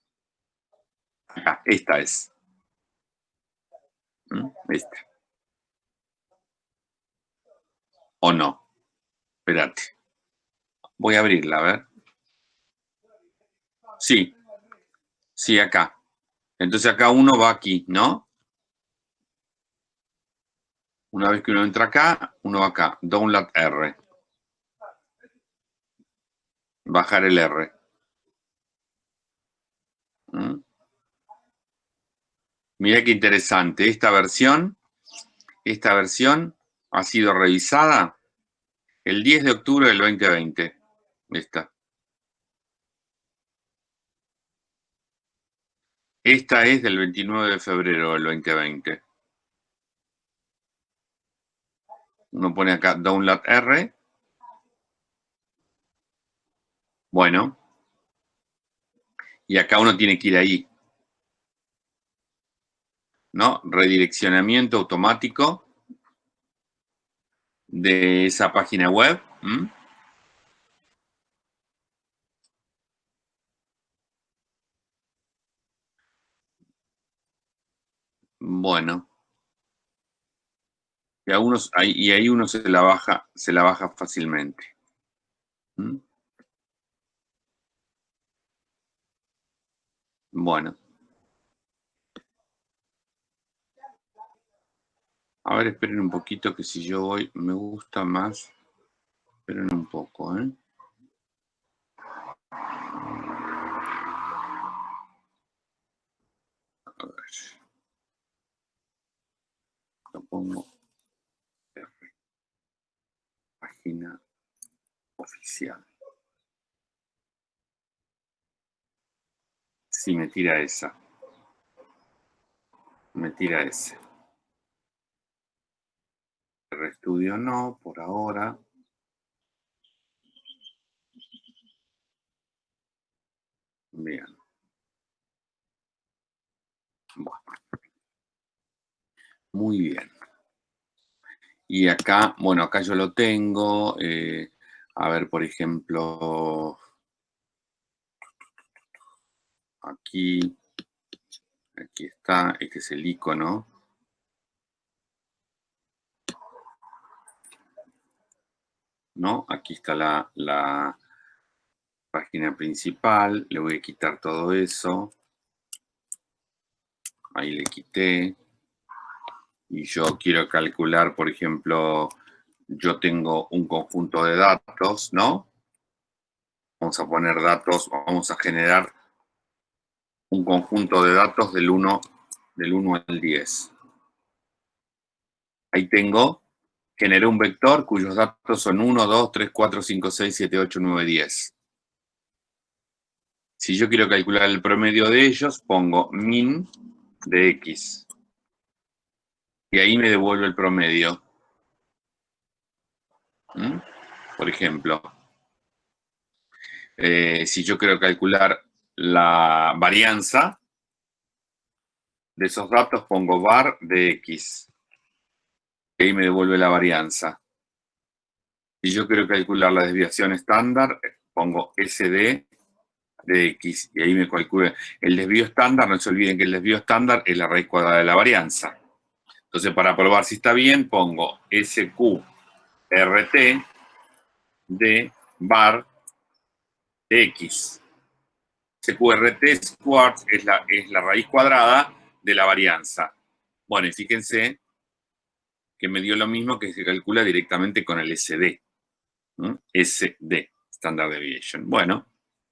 Acá, esta es. Esta. ¿O no? Espérate. Voy a abrirla, a ver. Sí. Sí, acá. Entonces acá uno va aquí, ¿no? Una vez que uno entra acá, uno va acá. Download R. Bajar el R. Mira qué interesante. Esta versión ha sido revisada el 10 de octubre del 2020. Esta es del 29 de febrero del 2020. Uno pone acá download R. Bueno. Y acá uno tiene que ir ahí, ¿no? Redireccionamiento automático de esa página web. Bueno. Y ahí uno se la baja fácilmente. Bueno. A ver, esperen un poquito que si yo voy, me gusta más. Esperen un poco, ¿eh? A ver. Lo pongo. Página oficial. Sí, me tira esa. Me tira ese. RStudio no, por ahora. Bien. Bueno. Muy bien. Y acá, bueno, acá yo lo tengo. A ver, por ejemplo, aquí está, este es el icono. ¿No? Aquí está la página principal. Le voy a quitar todo eso. Ahí le quité. Y yo quiero calcular, por ejemplo, yo tengo un conjunto de datos, ¿no? Vamos a poner datos, vamos a generar un conjunto de datos del 1 al 10. Ahí generé un vector cuyos datos son 1, 2, 3, 4, 5, 6, 7, 8, 9, 10. Si yo quiero calcular el promedio de ellos, pongo min de x. Y ahí me devuelve el promedio. Por ejemplo, si yo quiero calcular la varianza de esos datos, pongo var de x. Y ahí me devuelve la varianza. Si yo quiero calcular la desviación estándar, pongo SD de x. Y ahí me calcula el desvío estándar. No se olviden que el desvío estándar es la raíz cuadrada de la varianza. Entonces, para probar si está bien, pongo SQRT de var de x. SQRT squared es la raíz cuadrada de la varianza. Bueno, y fíjense que me dio lo mismo que se calcula directamente con el SD. SD, Standard Deviation. Bueno,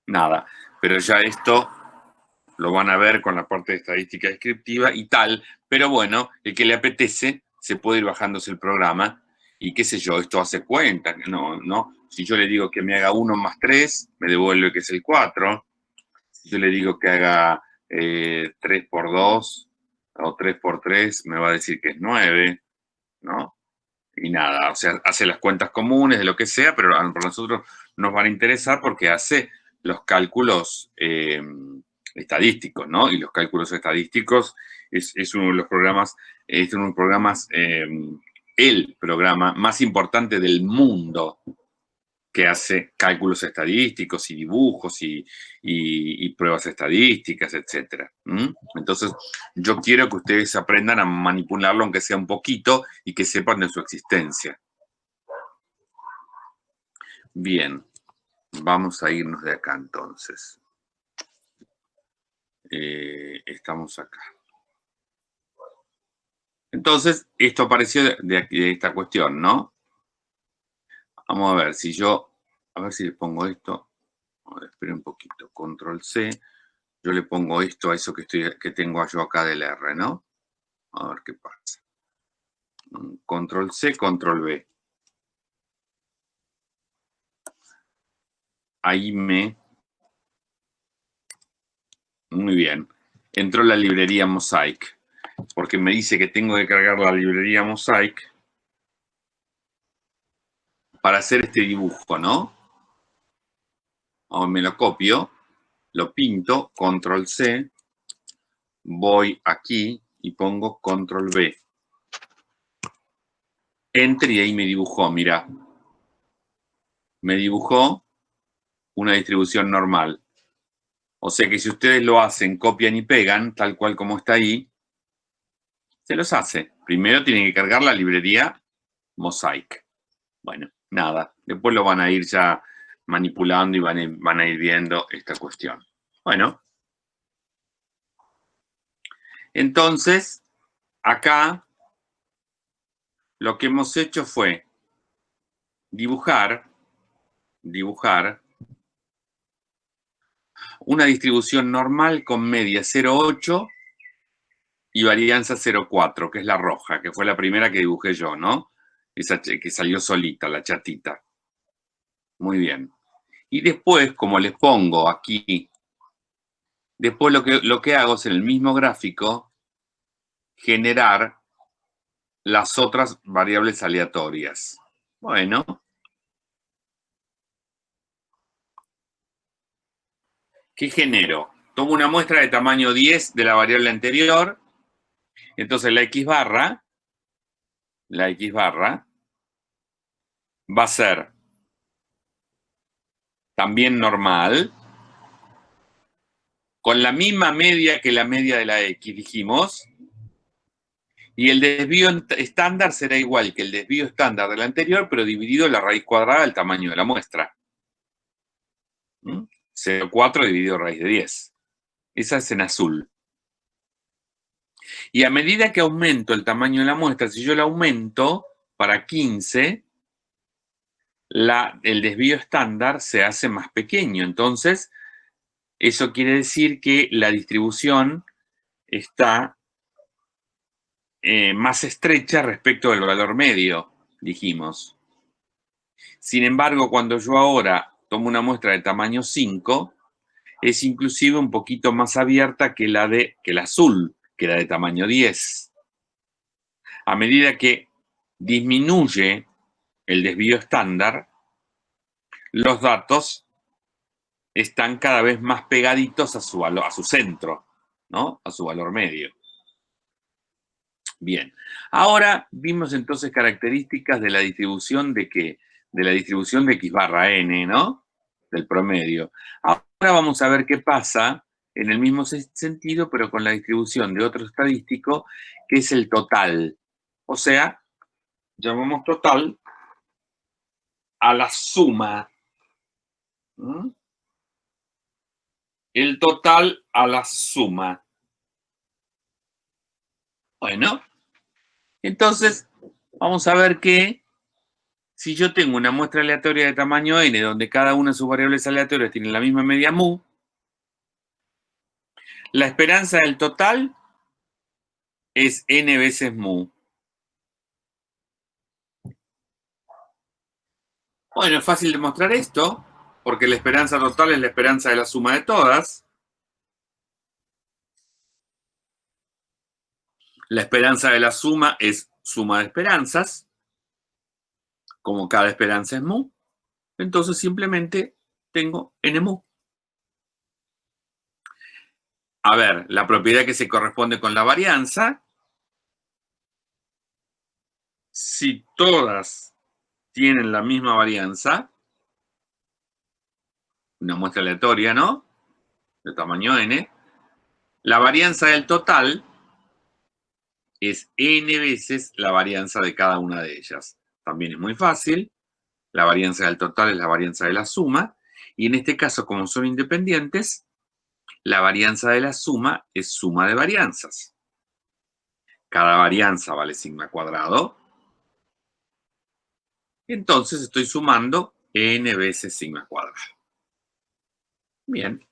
nada, pero ya esto lo van a ver con la parte de estadística descriptiva y tal, pero bueno, el que le apetece se puede ir bajándose el programa y qué sé yo, esto hace cuenta, no. Si yo le digo que me haga 1 más 3, me devuelve que es el 4. Si yo le digo que haga 3 por 2 o 3 por 3, me va a decir que es 9, ¿no? Y nada, o sea, hace las cuentas comunes de lo que sea, pero por nosotros nos van a interesar porque hace los cálculos estadísticos, ¿no? Y los cálculos estadísticos es uno de los programas, el programa más importante del mundo que hace cálculos estadísticos y dibujos y pruebas estadísticas, etc. Entonces, yo quiero que ustedes aprendan a manipularlo, aunque sea un poquito, y que sepan de su existencia. Bien, vamos a irnos de acá entonces. Estamos acá. Entonces, esto apareció de esta cuestión, ¿no? Vamos a ver si a ver si le pongo esto. A ver, esperen un poquito. Control C. Yo le pongo esto a eso que tengo yo acá del R, ¿no? A ver qué pasa. Control C, Control V. Ahí muy bien. Entró la librería Mosaic. Porque me dice que tengo que cargar la librería Mosaic. para hacer este dibujo, ¿no? O me lo copio, lo pinto, control C, voy aquí y pongo control V. Enter y ahí me dibujó, mira. Me dibujó una distribución normal. O sea que si ustedes lo hacen, copian y pegan, tal cual como está ahí, se los hace. Primero tienen que cargar la librería Mosaic. Bueno, nada. Después lo van a ir ya manipulando y van a ir viendo esta cuestión. Bueno. Entonces, acá lo que hemos hecho fue dibujar una distribución normal con media 0,8 y varianza 0,4, que es la roja, que fue la primera que dibujé yo, ¿no? Esa que salió solita, la chatita. Muy bien. Y después, como les pongo aquí, después lo que hago es en el mismo gráfico generar las otras variables aleatorias. Bueno. ¿Qué genero? Tomo una muestra de tamaño 10 de la variable anterior. Entonces la X barra va a ser también normal, con la misma media que la media de la X, dijimos, y el desvío estándar será igual que el desvío estándar del anterior, pero dividido la raíz cuadrada del tamaño de la muestra. 0,4 dividido raíz de 10. Esa es en azul. Y a medida que aumento el tamaño de la muestra, si yo la aumento para 15, el desvío estándar se hace más pequeño. Entonces, eso quiere decir que la distribución está más estrecha respecto del valor medio, dijimos. Sin embargo, cuando yo ahora tomo una muestra de tamaño 5, es inclusive un poquito más abierta que la azul, que era de tamaño 10. A medida que disminuye el desvío estándar, los datos están cada vez más pegaditos a su centro, ¿no? A su valor medio. Bien. Ahora vimos entonces características de la distribución de ¿qué? De la distribución de X barra N, ¿no? Del promedio. Ahora vamos a ver qué pasa en el mismo sentido, pero con la distribución de otro estadístico, que es el total. O sea, llamamos total a la suma. ¿Mm? El total a la suma. Bueno, entonces vamos a ver que si yo tengo una muestra aleatoria de tamaño n, donde cada una de sus variables aleatorias tiene la misma media mu, la esperanza del total es n veces mu. Bueno, es fácil demostrar esto, porque la esperanza total es la esperanza de la suma de todas. La esperanza de la suma es suma de esperanzas. Como cada esperanza es mu, entonces simplemente tengo n mu. A ver, la propiedad que se corresponde con la varianza, si todas tienen la misma varianza, una muestra aleatoria, ¿no? De tamaño n, la varianza del total es n veces la varianza de cada una de ellas. También es muy fácil. La varianza del total es la varianza de la suma. Y en este caso, como son independientes, la varianza de la suma es suma de varianzas. Cada varianza vale sigma cuadrado. Entonces estoy sumando n veces sigma cuadrado. Bien.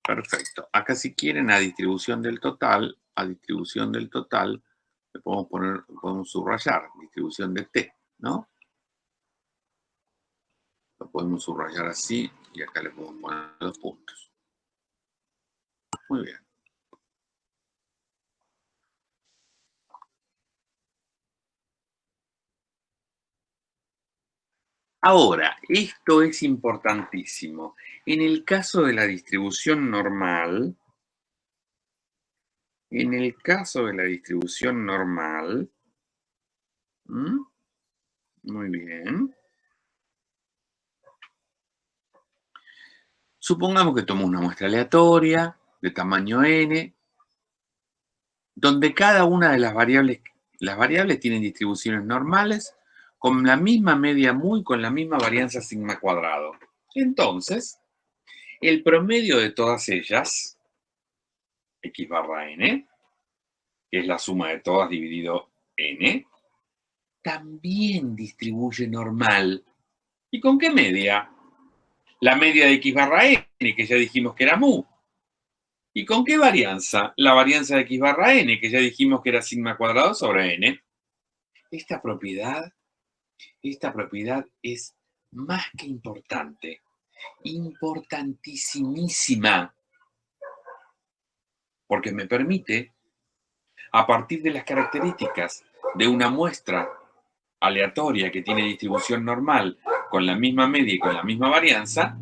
Perfecto. Acá si quieren a distribución del total, le podemos subrayar distribución de t, ¿no? Lo podemos subrayar así y acá le podemos poner 2 puntos. Muy bien. Ahora, esto es importantísimo. En el caso de la distribución normal, muy bien. Supongamos que tomo una muestra aleatoria de tamaño n, donde cada una de las variables tienen distribuciones normales con la misma media mu y con la misma varianza sigma cuadrado. Entonces, el promedio de todas ellas, x barra n, que es la suma de todas dividido n, también distribuye normal. ¿Y con qué media? La media de x barra n, que ya dijimos que era mu. ¿Y con qué varianza? La varianza de x barra n, que ya dijimos que era sigma cuadrado sobre n. Esta propiedad es más que importante, importantísimísima, porque me permite, a partir de las características de una muestra aleatoria que tiene distribución normal con la misma media y con la misma varianza,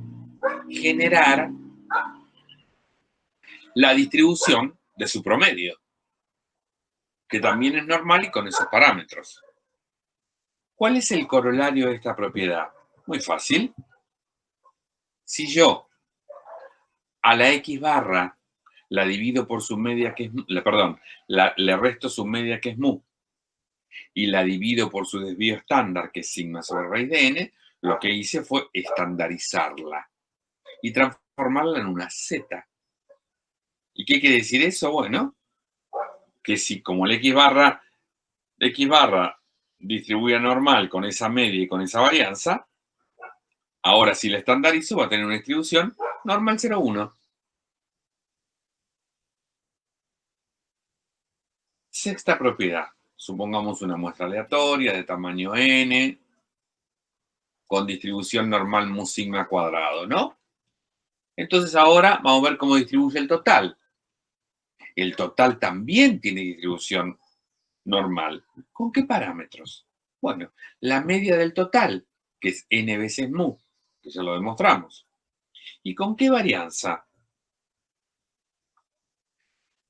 generar la distribución de su promedio, que también es normal y con esos parámetros. ¿Cuál es el corolario de esta propiedad? Muy fácil. Si yo a la x barra la divido por su media que es, le resto su media que es mu y la divido por su desvío estándar que es sigma sobre raíz de n, lo que hice fue estandarizarla y transformarla en una z. ¿Y qué quiere decir eso? Bueno, que si como el x barra distribuye normal con esa media y con esa varianza, ahora si la estandarizo va a tener una distribución normal 0,1. Sexta propiedad. Supongamos una muestra aleatoria de tamaño n con distribución normal mu sigma cuadrado, ¿no? Entonces ahora vamos a ver cómo distribuye el total. El total también tiene distribución normal. ¿Con qué parámetros? Bueno, la media del total, que es n veces mu, que ya lo demostramos. ¿Y con qué varianza?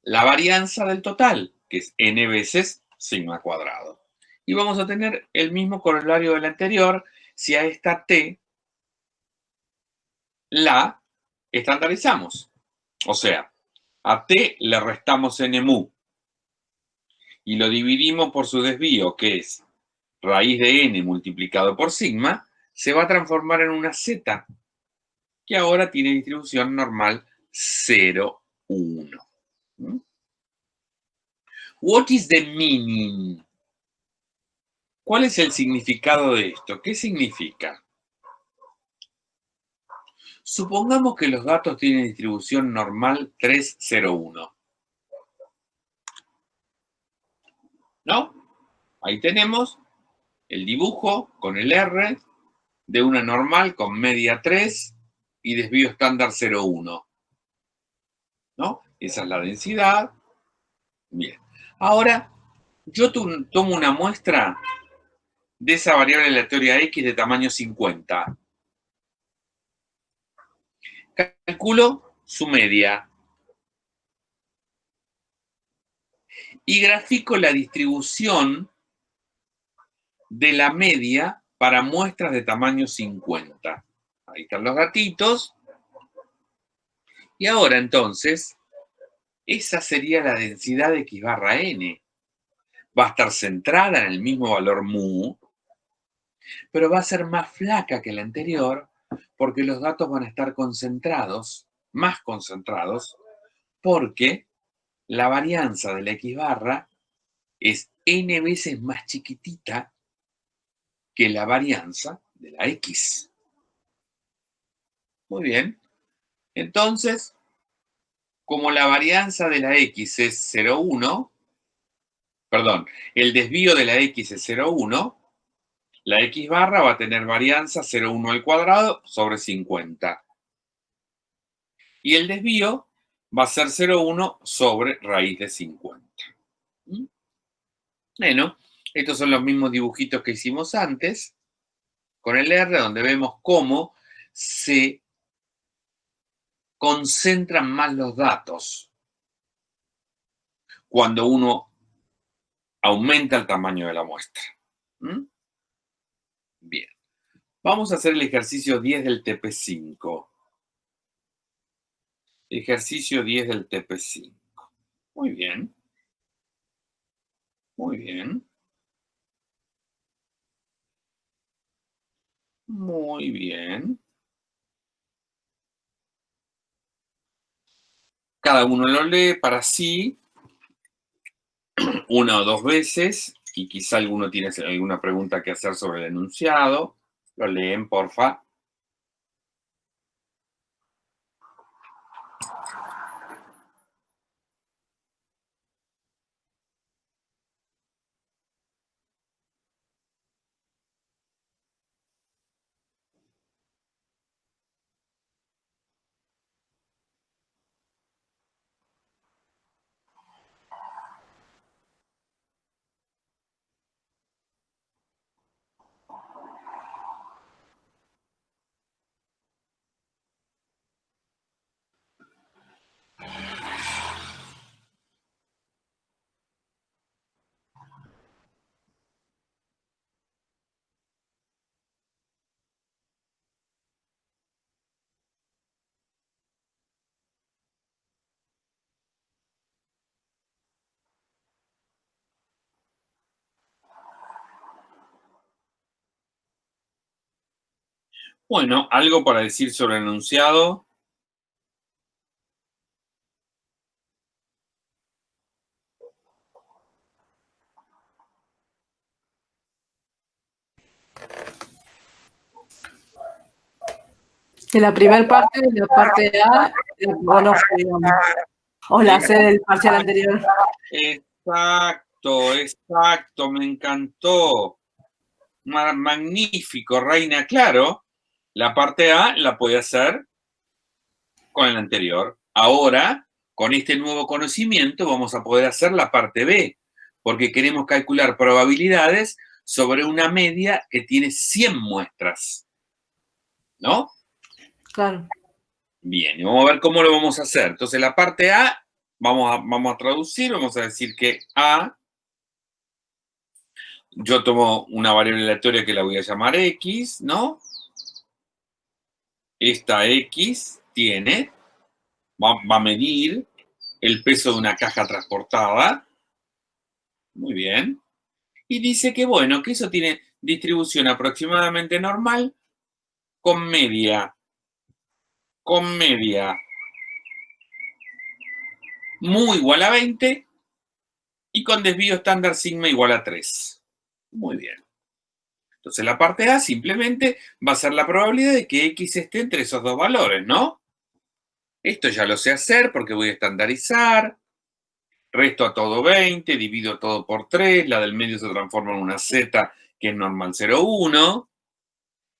La varianza del total, que es n veces sigma cuadrado. Y vamos a tener el mismo corolario del anterior si a esta t la estandarizamos. O sea, a t le restamos n mu y lo dividimos por su desvío, que es raíz de n multiplicado por sigma, se va a transformar en una z, que ahora tiene distribución normal 0, 1. What is the meaning? ¿Cuál es el significado de esto? ¿Qué significa? Supongamos que los datos tienen distribución normal 3, 0, 1. ¿No? Ahí tenemos el dibujo con el R de una normal con media 3 y desvío estándar 0, 1. ¿No? Esa es la densidad. Bien. Ahora, yo tomo una muestra de esa variable aleatoria x de tamaño 50. Calculo su media y grafico la distribución de la media para muestras de tamaño 50. Ahí están los gatitos. Y ahora entonces, esa sería la densidad de x barra n. Va a estar centrada en el mismo valor mu, pero va a ser más flaca que la anterior porque los datos van a estar concentrados, más concentrados, porque la varianza de la x barra es n veces más chiquitita que la varianza de la x. Muy bien. Entonces, como la varianza de la x es 0,1, perdón, el desvío de la x es 0,1, la x barra va a tener varianza 0,1 al cuadrado sobre 50. Y el desvío va a ser 0,1 sobre raíz de 50. Bueno, estos son los mismos dibujitos que hicimos antes. con el R, donde vemos cómo se concentran más los datos cuando uno aumenta el tamaño de la muestra. ¿Mm? Bien. Vamos a hacer el ejercicio 10 del TP5. Ejercicio 10 del TP5. Muy bien. Muy bien. Muy bien. Cada uno lo lee para sí, una o dos veces, y quizá alguno tiene alguna pregunta que hacer sobre el enunciado. Lo leen, porfa. Bueno, algo para decir sobre el enunciado. De la primera parte, de la parte A, bueno, digamos, o la C del parcial anterior. Exacto, exacto, me encantó. Magnífico, Reina. Claro, la parte A la puede hacer con el anterior. Ahora, con este nuevo conocimiento, vamos a poder hacer la parte B, porque queremos calcular probabilidades sobre una media que tiene 100 muestras. ¿No? Claro. Bien, y vamos a ver cómo lo vamos a hacer. Entonces, la parte A, vamos a traducir, vamos a decir que A, yo tomo una variable aleatoria que la voy a llamar X, ¿no? Esta X tiene, va a medir el peso de una caja transportada. Muy bien. Y dice que, bueno, que eso tiene distribución aproximadamente normal con media mu igual a 20 y con desvío estándar sigma igual a 3. Muy bien. Entonces la parte A simplemente va a ser la probabilidad de que X esté entre esos dos valores, ¿no? Esto ya lo sé hacer porque voy a estandarizar. Resto a todo 20, divido todo por 3, la del medio se transforma en una Z que es normal 0,1.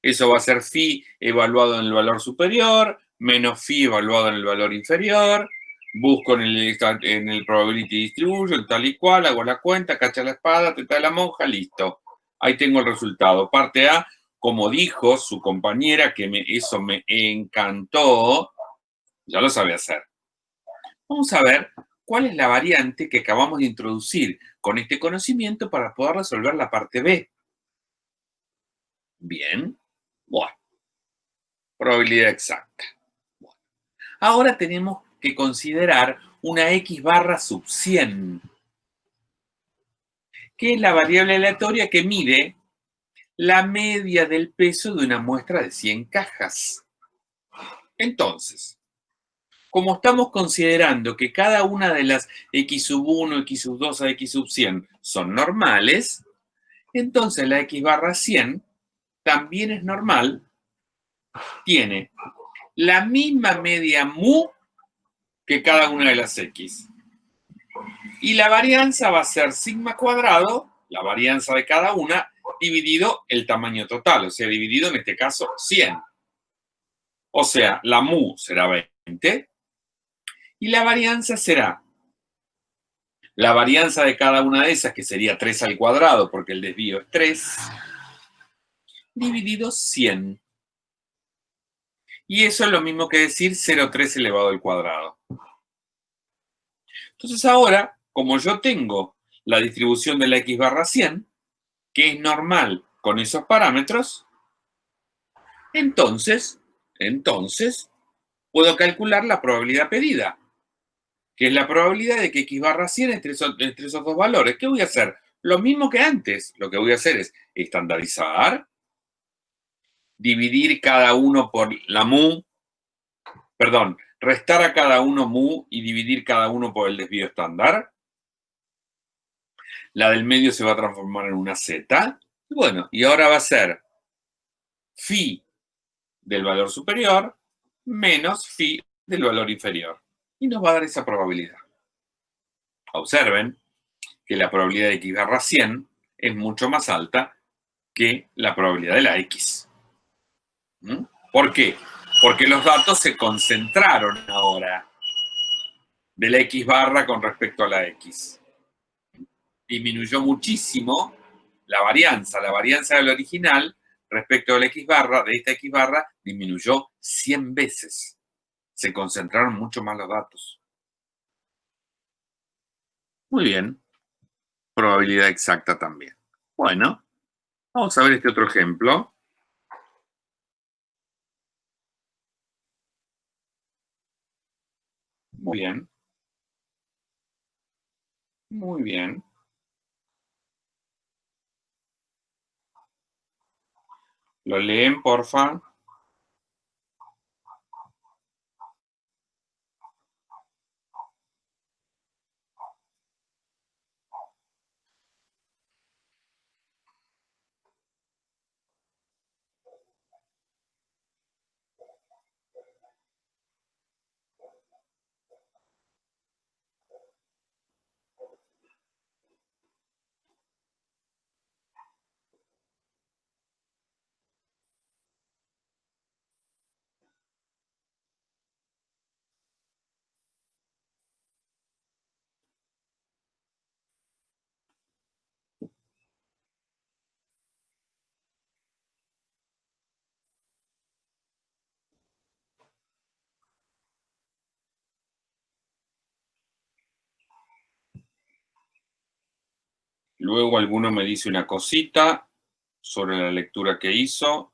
Eso va a ser phi evaluado en el valor superior, menos phi evaluado en el valor inferior. Busco en el probability distribution, tal y cual, hago la cuenta, cacha la espada, teta de la monja, listo. Ahí tengo el resultado. Parte A, como dijo su compañera, que eso me encantó, ya lo sabe hacer. Vamos a ver cuál es la variante que acabamos de introducir con este conocimiento para poder resolver la parte B. Bien. Bueno. Probabilidad exacta. Bueno. Ahora tenemos que considerar una X barra sub 100, que es la variable aleatoria que mide la media del peso de una muestra de 100 cajas. Entonces, como estamos considerando que cada una de las X sub 1, X sub 2 a X sub 100 son normales, entonces la X barra 100 también es normal, tiene la misma media mu que cada una de las X. Y la varianza va a ser sigma cuadrado, la varianza de cada una, dividido el tamaño total, o sea, dividido en este caso 100. O sea, la mu será 20 y la varianza será la varianza de cada una de esas, que sería 3 al cuadrado, porque el desvío es 3, dividido 100. Y eso es lo mismo que decir 0,3 elevado al cuadrado. Entonces ahora, como yo tengo la distribución de la x barra 100, que es normal con esos parámetros, entonces puedo calcular la probabilidad pedida, que es la probabilidad de que x barra 100 entre esos dos valores. ¿Qué voy a hacer? Lo mismo que antes. Lo que voy a hacer es estandarizar, dividir cada uno por la mu, perdón, restar a cada uno mu y dividir cada uno por el desvío estándar. La del medio se va a transformar en una z. Bueno, y ahora va a ser phi del valor superior menos phi del valor inferior. Y nos va a dar esa probabilidad. Observen que la probabilidad de x barra 100 es mucho más alta que la probabilidad de la x. ¿Por qué? Porque los datos se concentraron ahora de la x barra con respecto a la x. Disminuyó muchísimo la varianza. La varianza del original respecto a la x barra, de esta x barra, disminuyó 100 veces. Se concentraron mucho más los datos. Muy bien. Probabilidad exacta también. Bueno, vamos a ver este otro ejemplo. Muy bien. Muy bien. ¿Lo leen, porfa? Luego alguno me dice una cosita sobre la lectura que hizo.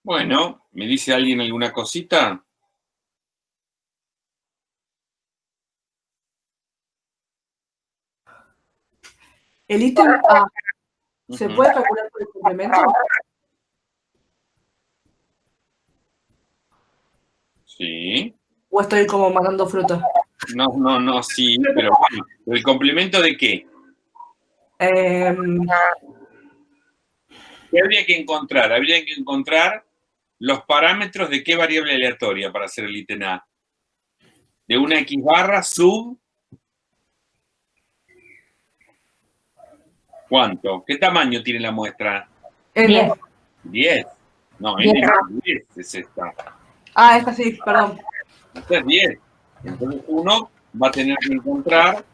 Bueno, ¿me dice alguien alguna cosita? El ítem A, ¿se puede calcular por el complemento? Sí. ¿O estoy como matando fruta? No, sí, pero bueno, ¿el complemento de qué? ¿Qué habría que encontrar? Habría que encontrar los parámetros de qué variable aleatoria para hacer el ítem A. De una x barra sub... ¿Cuánto? ¿Qué tamaño tiene la muestra? N. 10. No, Bien. N 10 es esta. Ah, esta sí, perdón. Esta es 10. Entonces uno va a tener que encontrar,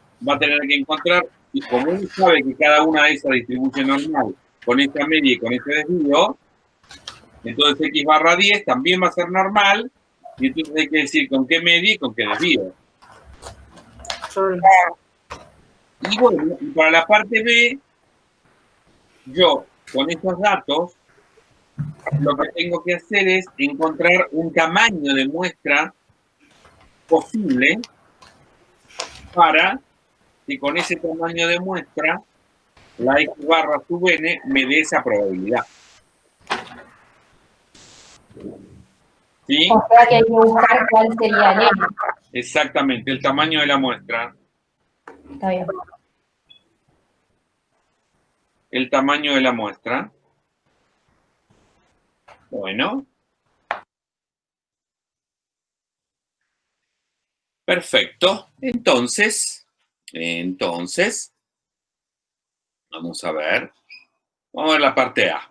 y como uno sabe que cada una de esas distribuye normal con esta media y con este desvío, entonces x barra 10 también va a ser normal, y entonces hay que decir con qué media y con qué desvío. Y bueno, y para la parte B, yo con estos datos, lo que tengo que hacer es encontrar un tamaño de muestra posible para que con ese tamaño de muestra la x barra sub n me dé esa probabilidad. ¿Sí? O sea que hay que buscar cuál sería el N. Exactamente, el tamaño de la muestra. Está bien. El tamaño de la muestra. Bueno. Perfecto. Entonces, vamos a ver. Vamos a ver la parte A.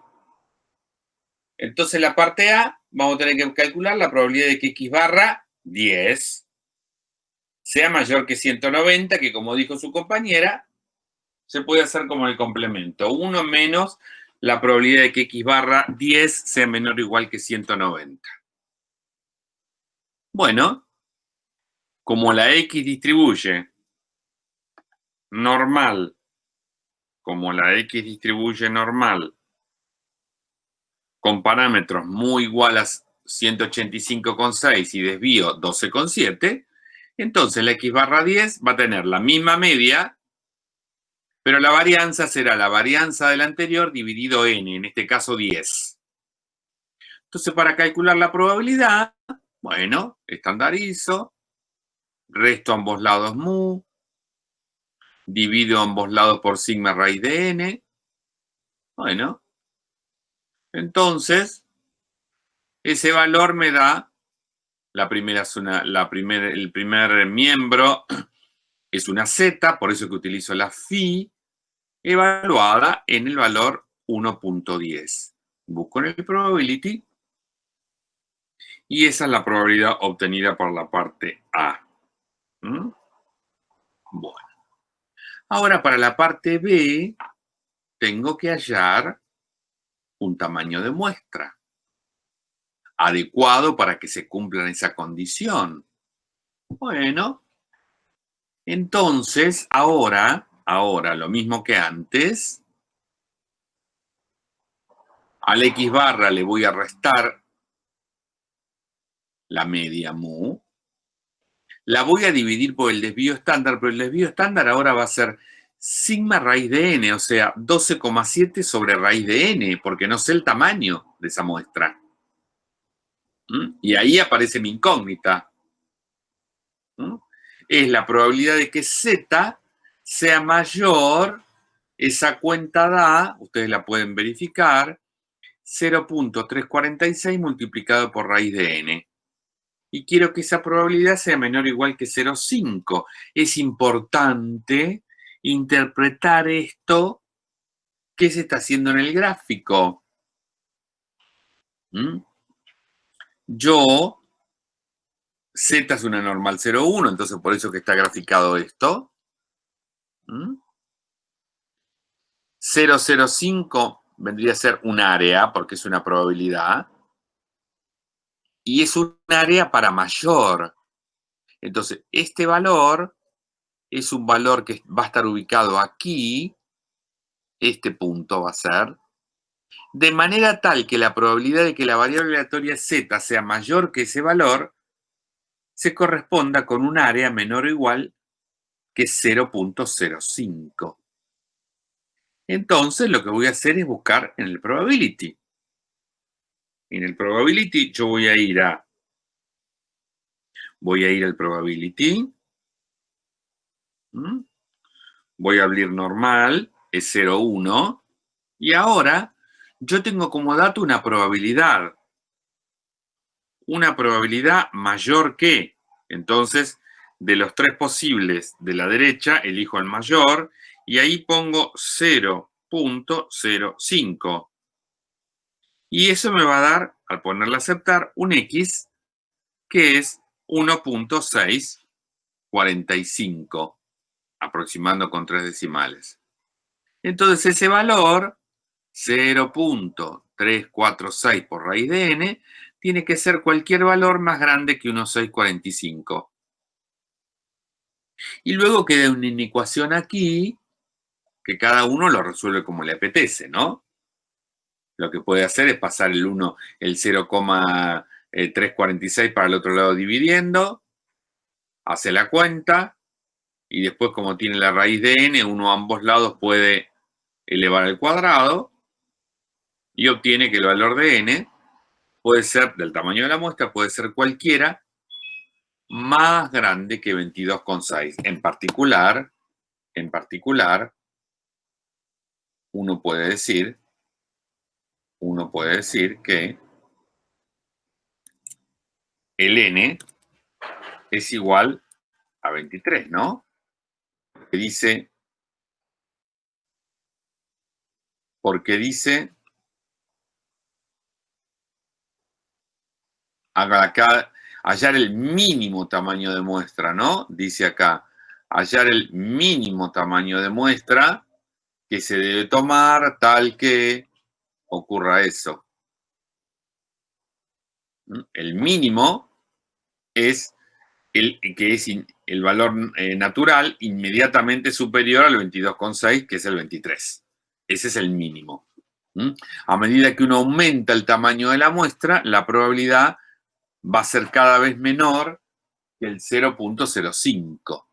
Entonces, la parte A, vamos a tener que calcular la probabilidad de que x barra 10 sea mayor que 190, que como dijo su compañera, se puede hacer como el complemento. 1 menos la probabilidad de que x barra 10 sea menor o igual que 190. Bueno, como la x distribuye normal, con parámetros muy igual a 185,6 y desvío 12,7, entonces la x barra 10 va a tener la misma media, pero la varianza será la varianza del anterior dividido n, en este caso 10. Entonces, para calcular la probabilidad, bueno, estandarizo, resto ambos lados mu, divido ambos lados por sigma raíz de n. Bueno, entonces, ese valor me da, el primer miembro es una z, por eso que utilizo la phi, evaluada en el valor 1.10. Busco en el probability y esa es la probabilidad obtenida por la parte A. Bueno. Ahora para la parte B tengo que hallar un tamaño de muestra adecuado para que se cumpla esa condición. Bueno, entonces ahora, lo mismo que antes, al x barra le voy a restar la media mu. La voy a dividir por el desvío estándar, pero el desvío estándar ahora va a ser sigma raíz de n, o sea, 12,7 sobre raíz de n, porque no sé el tamaño de esa muestra. Y ahí aparece mi incógnita. Es la probabilidad de que z sea mayor, esa cuenta da, ustedes la pueden verificar, 0.346 multiplicado por raíz de n. Y quiero que esa probabilidad sea menor o igual que 0,5. Es importante interpretar esto que se está haciendo en el gráfico. Yo, z es una normal 0,1, entonces por eso que está graficado esto. 0,05 vendría a ser un área, porque es una probabilidad. Y es un área para mayor. Entonces, este valor es un valor que va a estar ubicado aquí. Este punto va a ser. De manera tal que la probabilidad de que la variable aleatoria z sea mayor que ese valor se corresponda con un área menor o igual que 0.05. Entonces, lo que voy a hacer es buscar en el probability. En el probability yo voy a ir al probability. Voy a abrir normal, es 0,1. Y ahora yo tengo como dato una probabilidad. Una probabilidad mayor que. Entonces, de los tres posibles de la derecha, elijo el mayor y ahí pongo 0.05. Y eso me va a dar, al ponerle a aceptar, un X que es 1.645, aproximando con 3 decimales. Entonces ese valor 0.346 por raíz de n tiene que ser cualquier valor más grande que 1,645. Y luego queda una inecuación aquí que cada uno lo resuelve como le apetece, ¿no? Lo que puede hacer es pasar el 0,346 para el otro lado dividiendo, hace la cuenta y después, como tiene la raíz de n, uno a ambos lados puede elevar al cuadrado y obtiene que el valor de n puede ser, del tamaño de la muestra, puede ser cualquiera más grande que 22,6. En particular, uno puede decir que el n es igual a 23, ¿no? Porque dice acá, hallar el mínimo tamaño de muestra, ¿no? Dice acá, hallar el mínimo tamaño de muestra que se debe tomar tal que ocurra eso. El mínimo es el valor natural inmediatamente superior al 22,6, que es el 23. Ese es el mínimo. A medida que uno aumenta el tamaño de la muestra, la probabilidad va a ser cada vez menor que el 0.05.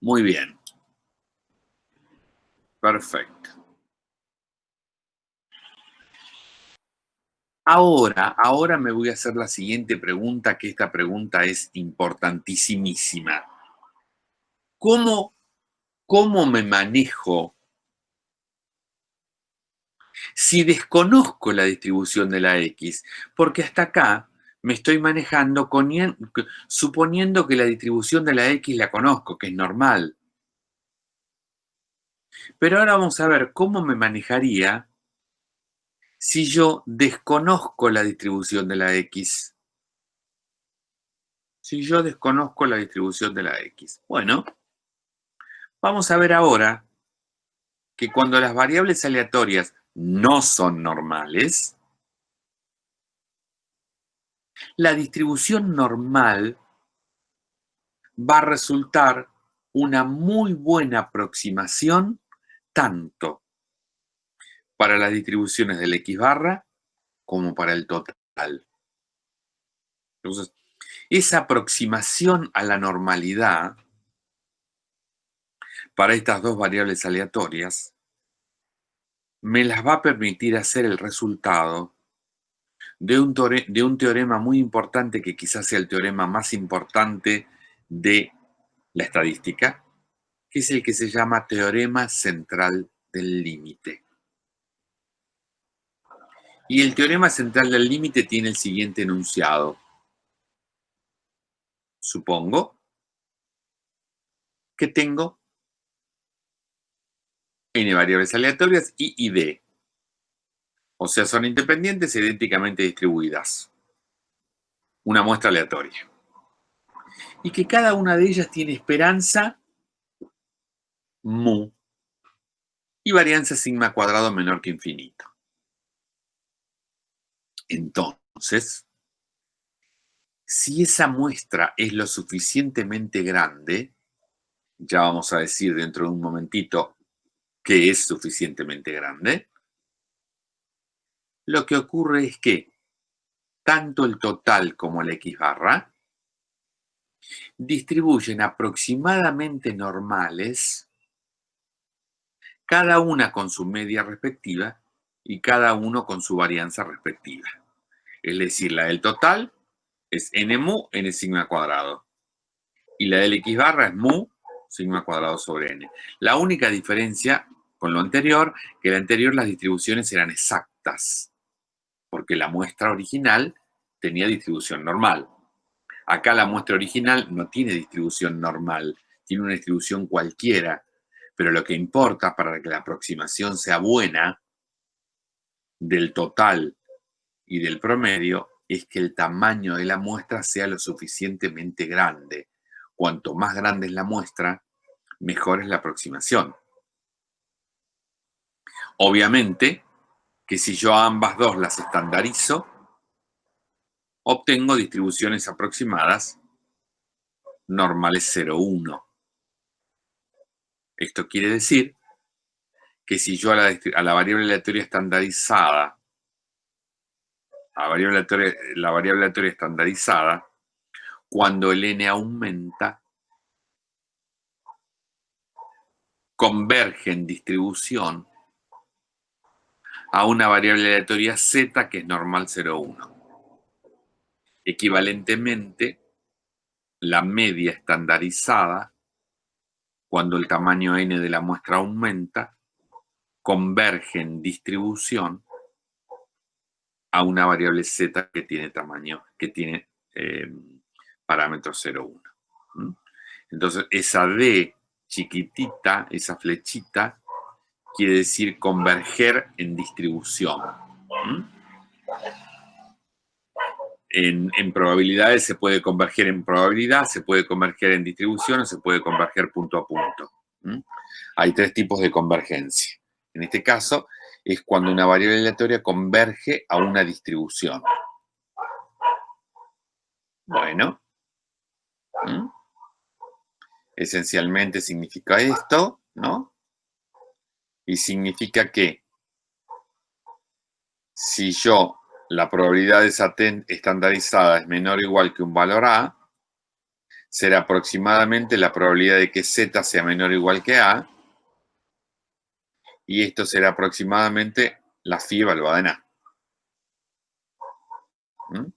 Muy bien. Perfecto. Ahora me voy a hacer la siguiente pregunta, que esta pregunta es importantísima. ¿Cómo me manejo si desconozco la distribución de la X? Porque hasta acá me estoy manejando suponiendo que la distribución de la X la conozco, que es normal. Pero ahora vamos a ver cómo me manejaría si yo desconozco la distribución de la X. Si yo desconozco la distribución de la X. Bueno, vamos a ver ahora que cuando las variables aleatorias no son normales, la distribución normal va a resultar una muy buena aproximación tanto para las distribuciones del X barra como para el total. Entonces, esa aproximación a la normalidad para estas dos variables aleatorias me las va a permitir hacer el resultado de un teorema muy importante, que quizás sea el teorema más importante de la estadística, que es el que se llama teorema central del límite. Y el teorema central del límite tiene el siguiente enunciado. Supongo que tengo n variables aleatorias I y D. O sea, son independientes e idénticamente distribuidas. Una muestra aleatoria. Y que cada una de ellas tiene esperanza mu y varianza sigma cuadrado menor que infinito. Entonces, si esa muestra es lo suficientemente grande, ya vamos a decir dentro de un momentito que es suficientemente grande, lo que ocurre es que tanto el total como el X barra distribuyen aproximadamente normales, cada una con su media respectiva y cada uno con su varianza respectiva. Es decir, la del total es n mu, n sigma cuadrado. Y la del X barra es mu, sigma cuadrado sobre n. La única diferencia con lo anterior, que la anterior las distribuciones eran exactas, porque la muestra original tenía distribución normal. Acá la muestra original no tiene distribución normal, tiene una distribución cualquiera, pero lo que importa para que la aproximación sea buena del total y del promedio es que el tamaño de la muestra sea lo suficientemente grande. Cuanto más grande es la muestra, mejor es la aproximación. Obviamente que si yo a ambas dos las estandarizo, obtengo distribuciones aproximadas normales 0,1. Esto quiere decir que si yo a la variable aleatoria estandarizada, la variable aleatoria estandarizada, cuando el n aumenta, converge en distribución a una variable aleatoria z que es normal 0,1. Equivalentemente, la media estandarizada, cuando el tamaño n de la muestra aumenta, converge en distribución a una variable z que tiene parámetro 0,1. ¿Mm? Entonces, esa d chiquitita, esa flechita, quiere decir converger en distribución. ¿Mm? En probabilidades se puede converger en probabilidad, se puede converger en distribución o se puede converger punto a punto. ¿Mm? Hay 3 tipos de convergencia. En este caso, es cuando una variable aleatoria converge a una distribución. Bueno. ¿Mm? Esencialmente significa esto, ¿no? Y significa que si la probabilidad de esa t estandarizada es menor o igual que un valor a, será aproximadamente la probabilidad de que z sea menor o igual que a, y esto será aproximadamente la phi evaluada en a. ¿Mm?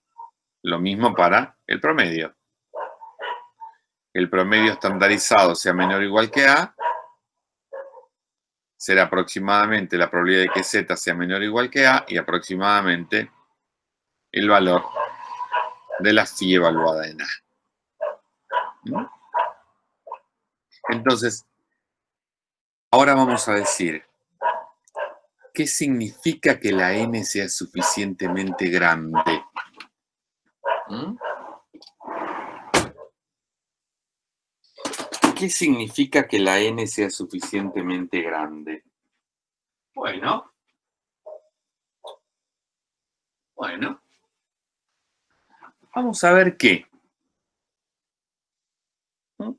Lo mismo para el promedio. El promedio estandarizado sea menor o igual que a, será aproximadamente la probabilidad de que z sea menor o igual que a y aproximadamente el valor de la phi evaluada en a. ¿Mm? Entonces, ahora vamos a decir, ¿qué significa que la n sea suficientemente grande? ¿Mm? ¿Qué significa que la n sea suficientemente grande? Bueno, vamos a ver qué.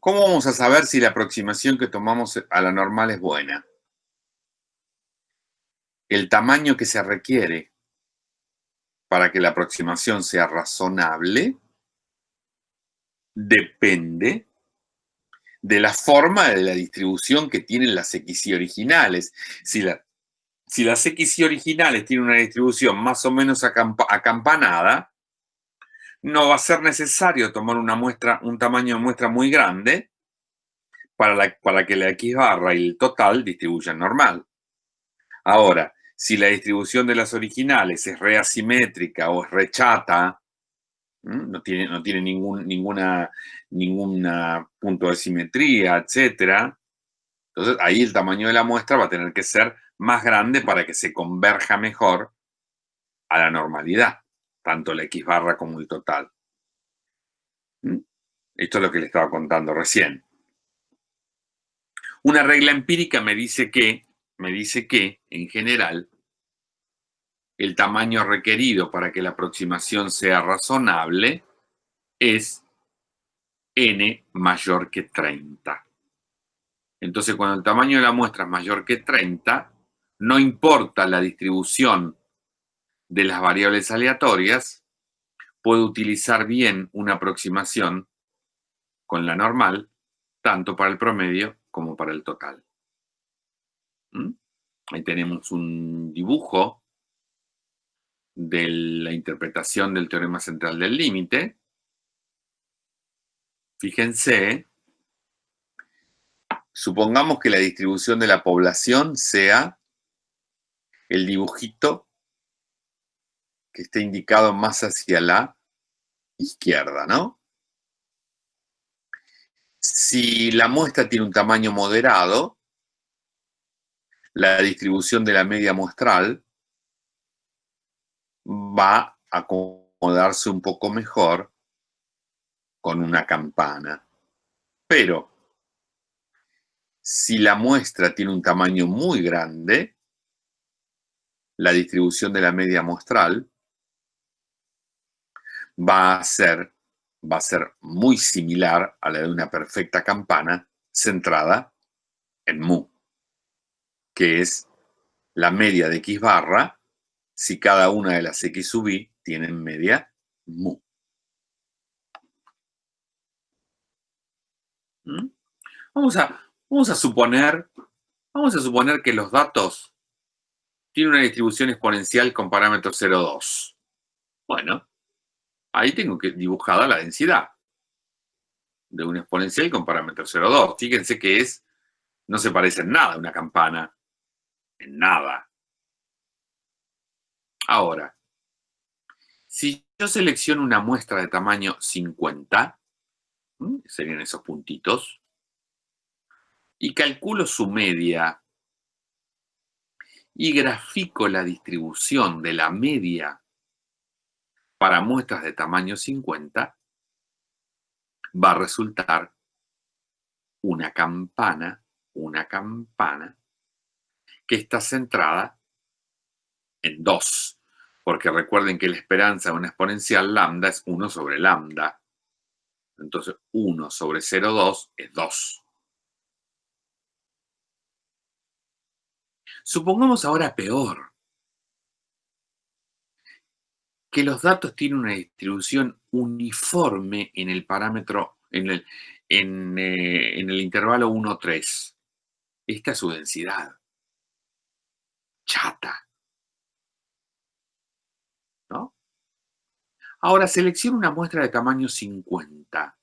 ¿Cómo vamos a saber si la aproximación que tomamos a la normal es buena? El tamaño que se requiere para que la aproximación sea razonable depende de la forma de la distribución que tienen las XY originales. Si las XY originales tienen una distribución más o menos acampanada, no va a ser necesario tomar un tamaño de muestra muy grande para que la X barra y el total distribuyan normal. Ahora, si la distribución de las originales es reasimétrica o es rechata, no tiene ningún punto de simetría, etc., entonces ahí el tamaño de la muestra va a tener que ser más grande para que se converja mejor a la normalidad, tanto la X barra como el total. Esto es lo que le estaba contando recién. Una regla empírica me dice que, en general, el tamaño requerido para que la aproximación sea razonable es n mayor que 30. Entonces, cuando el tamaño de la muestra es mayor que 30, no importa la distribución de las variables aleatorias, puedo utilizar bien una aproximación con la normal, tanto para el promedio como para el total. Ahí tenemos un dibujo de la interpretación del teorema central del límite. Fíjense, supongamos que la distribución de la población sea el dibujito que esté indicado más hacia la izquierda, ¿no? Si la muestra tiene un tamaño moderado, la distribución de la media muestral va a acomodarse un poco mejor con una campana. Pero si la muestra tiene un tamaño muy grande, la distribución de la media muestral va a ser muy similar a la de una perfecta campana centrada en mu, que es la media de x barra si cada una de las x sub i tienen media mu. ¿Mm? Vamos a suponer que los datos tienen una distribución exponencial con parámetro 0,2. Bueno, ahí tengo que dibujada la densidad de una exponencial con parámetro 0,2. Fíjense que no se parece en nada a una campana. En nada. Ahora, si yo selecciono una muestra de tamaño 50, serían esos puntitos, y calculo su media y grafico la distribución de la media para muestras de tamaño 50, va a resultar una campana que está centrada en 2. Porque recuerden que la esperanza de una exponencial lambda es 1 sobre lambda. Entonces 1 sobre 0,2 es 2. Supongamos ahora peor, que los datos tienen una distribución uniforme en el parámetro, en el intervalo 1,3. Esta es su densidad. Chata. ¿No? Ahora selecciono una muestra de tamaño 50.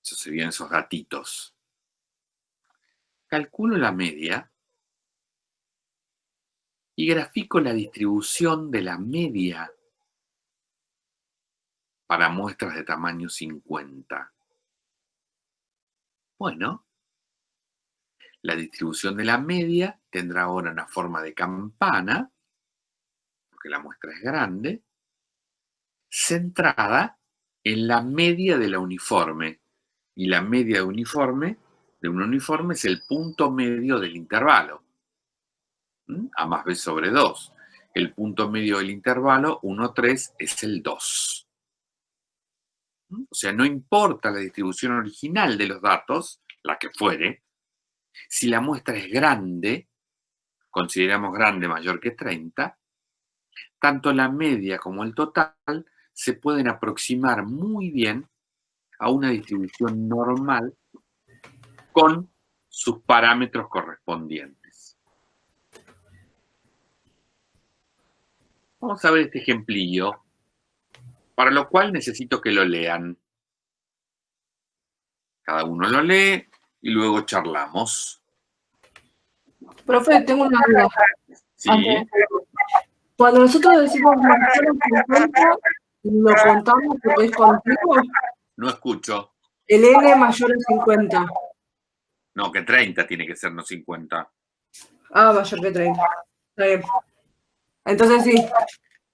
Esos serían esos gatitos. Calculo la media y grafico la distribución de la media para muestras de tamaño 50. Bueno, la distribución de la media tendrá ahora una forma de campana, porque la muestra es grande, centrada en la media de la uniforme. Y la media de un uniforme es el punto medio del intervalo. A más b sobre 2. El punto medio del intervalo, 1,3, es el 2. O sea, no importa la distribución original de los datos, la que fuere, si la muestra es grande, consideramos grande mayor que 30, tanto la media como el total se pueden aproximar muy bien a una distribución normal con sus parámetros correspondientes. Vamos a ver este ejemplillo, para lo cual necesito que lo lean. Cada uno lo lee y luego charlamos. Profe, tengo una duda. ¿Sí? Cuando nosotros decimos mayor a 50, ¿lo contamos porque es continuo? No escucho. El n mayor a 50. No, que 30 tiene que ser, no 50. Ah, mayor que 30. Está bien. Entonces sí,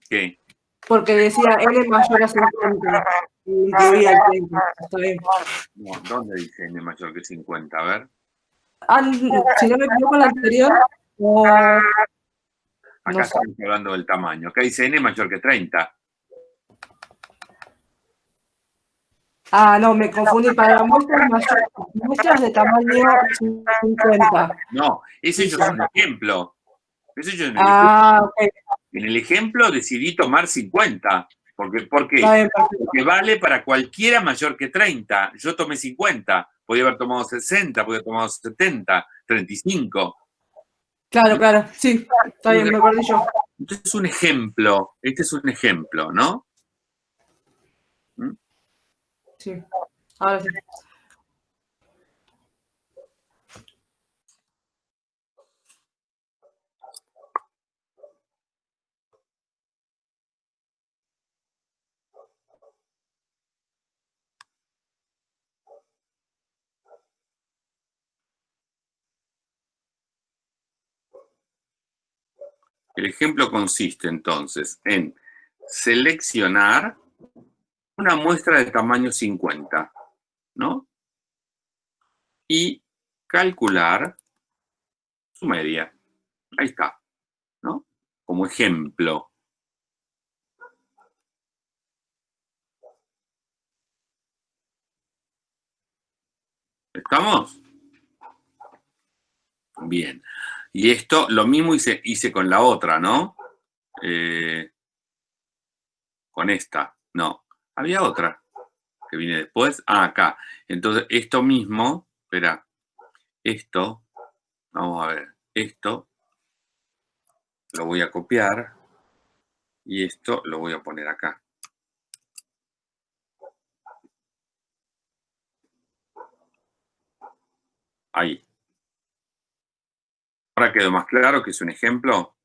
¿Qué? porque decía n mayor a 50. Y incluía el 30. Está bien. No, ¿dónde dice n mayor que 50? A ver. Ah, si no me equivoco, la anterior. Acá No sé. estamos hablando del tamaño. Acá dice n mayor que 30. Ah, no, me confundí. Para muestras de tamaño 50. No, ese yo es un ejemplo. Ese yo Ah, ok. en el ejemplo decidí tomar 50. ¿Por qué? Está bien, perfecto. Porque vale para cualquiera mayor que 30. Yo tomé 50. Podía haber tomado 60, podía haber tomado 70, 35. Claro, claro. Sí, está bien, me perdí yo. Entonces es un ejemplo. Este es un ejemplo, ¿no? Sí, ahora sí. El ejemplo consiste entonces en seleccionar una muestra de tamaño 50, ¿no? Y calcular su media. Ahí está, ¿no? como ejemplo. ¿Estamos? Bien. Y esto, lo mismo hice con la otra, ¿no? Con esta. No. Había otra que viene después. Ah, acá. Entonces, esto mismo, espera, esto, vamos a ver, esto lo voy a copiar y esto lo voy a poner acá. Ahí. Ahora quedó más claro que es un ejemplo.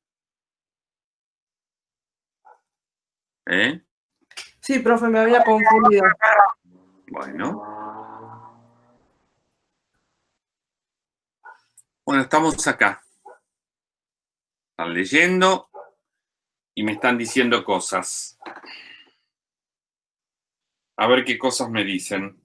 ¿Eh? Sí, profe, me había confundido. Bueno. Bueno, estamos acá. Están leyendo y me están diciendo cosas. A ver qué cosas me dicen.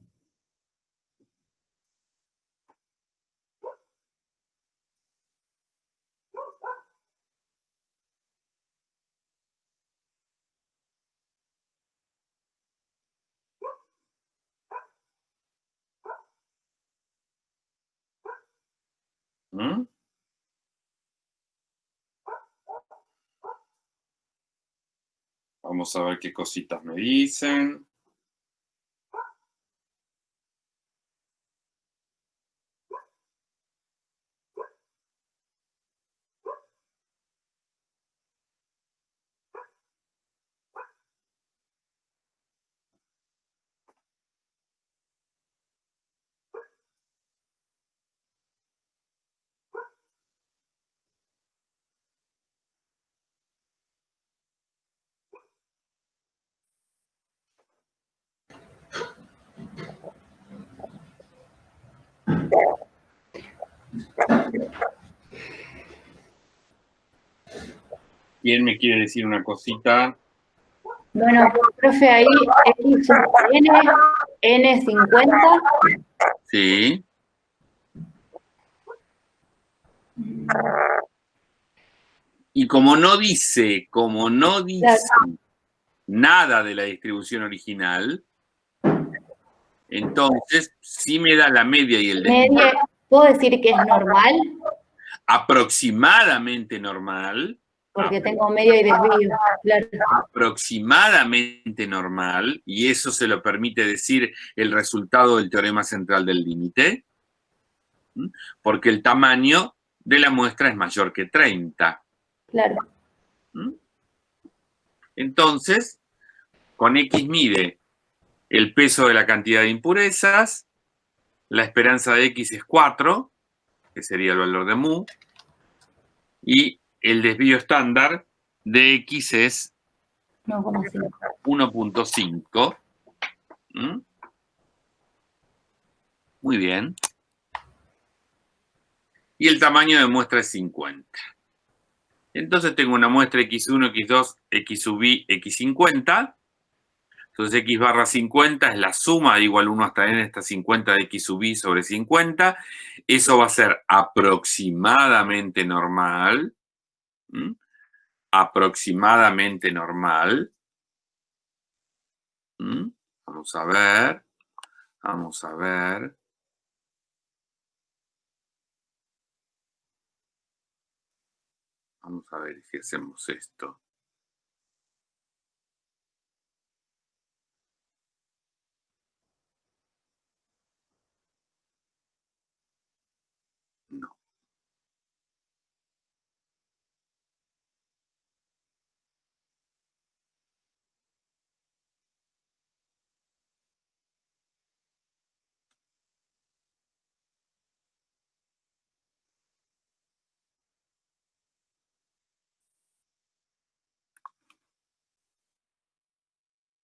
¿Mm? Vamos a ver qué cositas me dicen. ¿Quién me quiere decir una cosita? Bueno, profe, ahí X sub N, N50. Sí. Y como no dice nada de la distribución original, entonces sí me da la media y el desvío. Media, ¿puedo decir que es normal? Aproximadamente normal. Porque tengo medio y desvío, claro. Aproximadamente normal, y eso se lo permite decir el resultado del teorema central del límite, porque el tamaño de la muestra es mayor que 30. Claro. Entonces, con X mide el peso de la cantidad de impurezas, la esperanza de X es 4, que sería el valor de mu, y el desvío estándar de X es 1.5. Muy bien. Y el tamaño de muestra es 50. Entonces tengo una muestra X1, X2, X sub i, X50. Entonces X barra 50 es la suma de igual 1 hasta n hasta 50 de X sub i sobre 50. Eso va a ser aproximadamente normal. Aproximadamente normal. Vamos a ver. Vamos a ver. Vamos a ver si hacemos esto.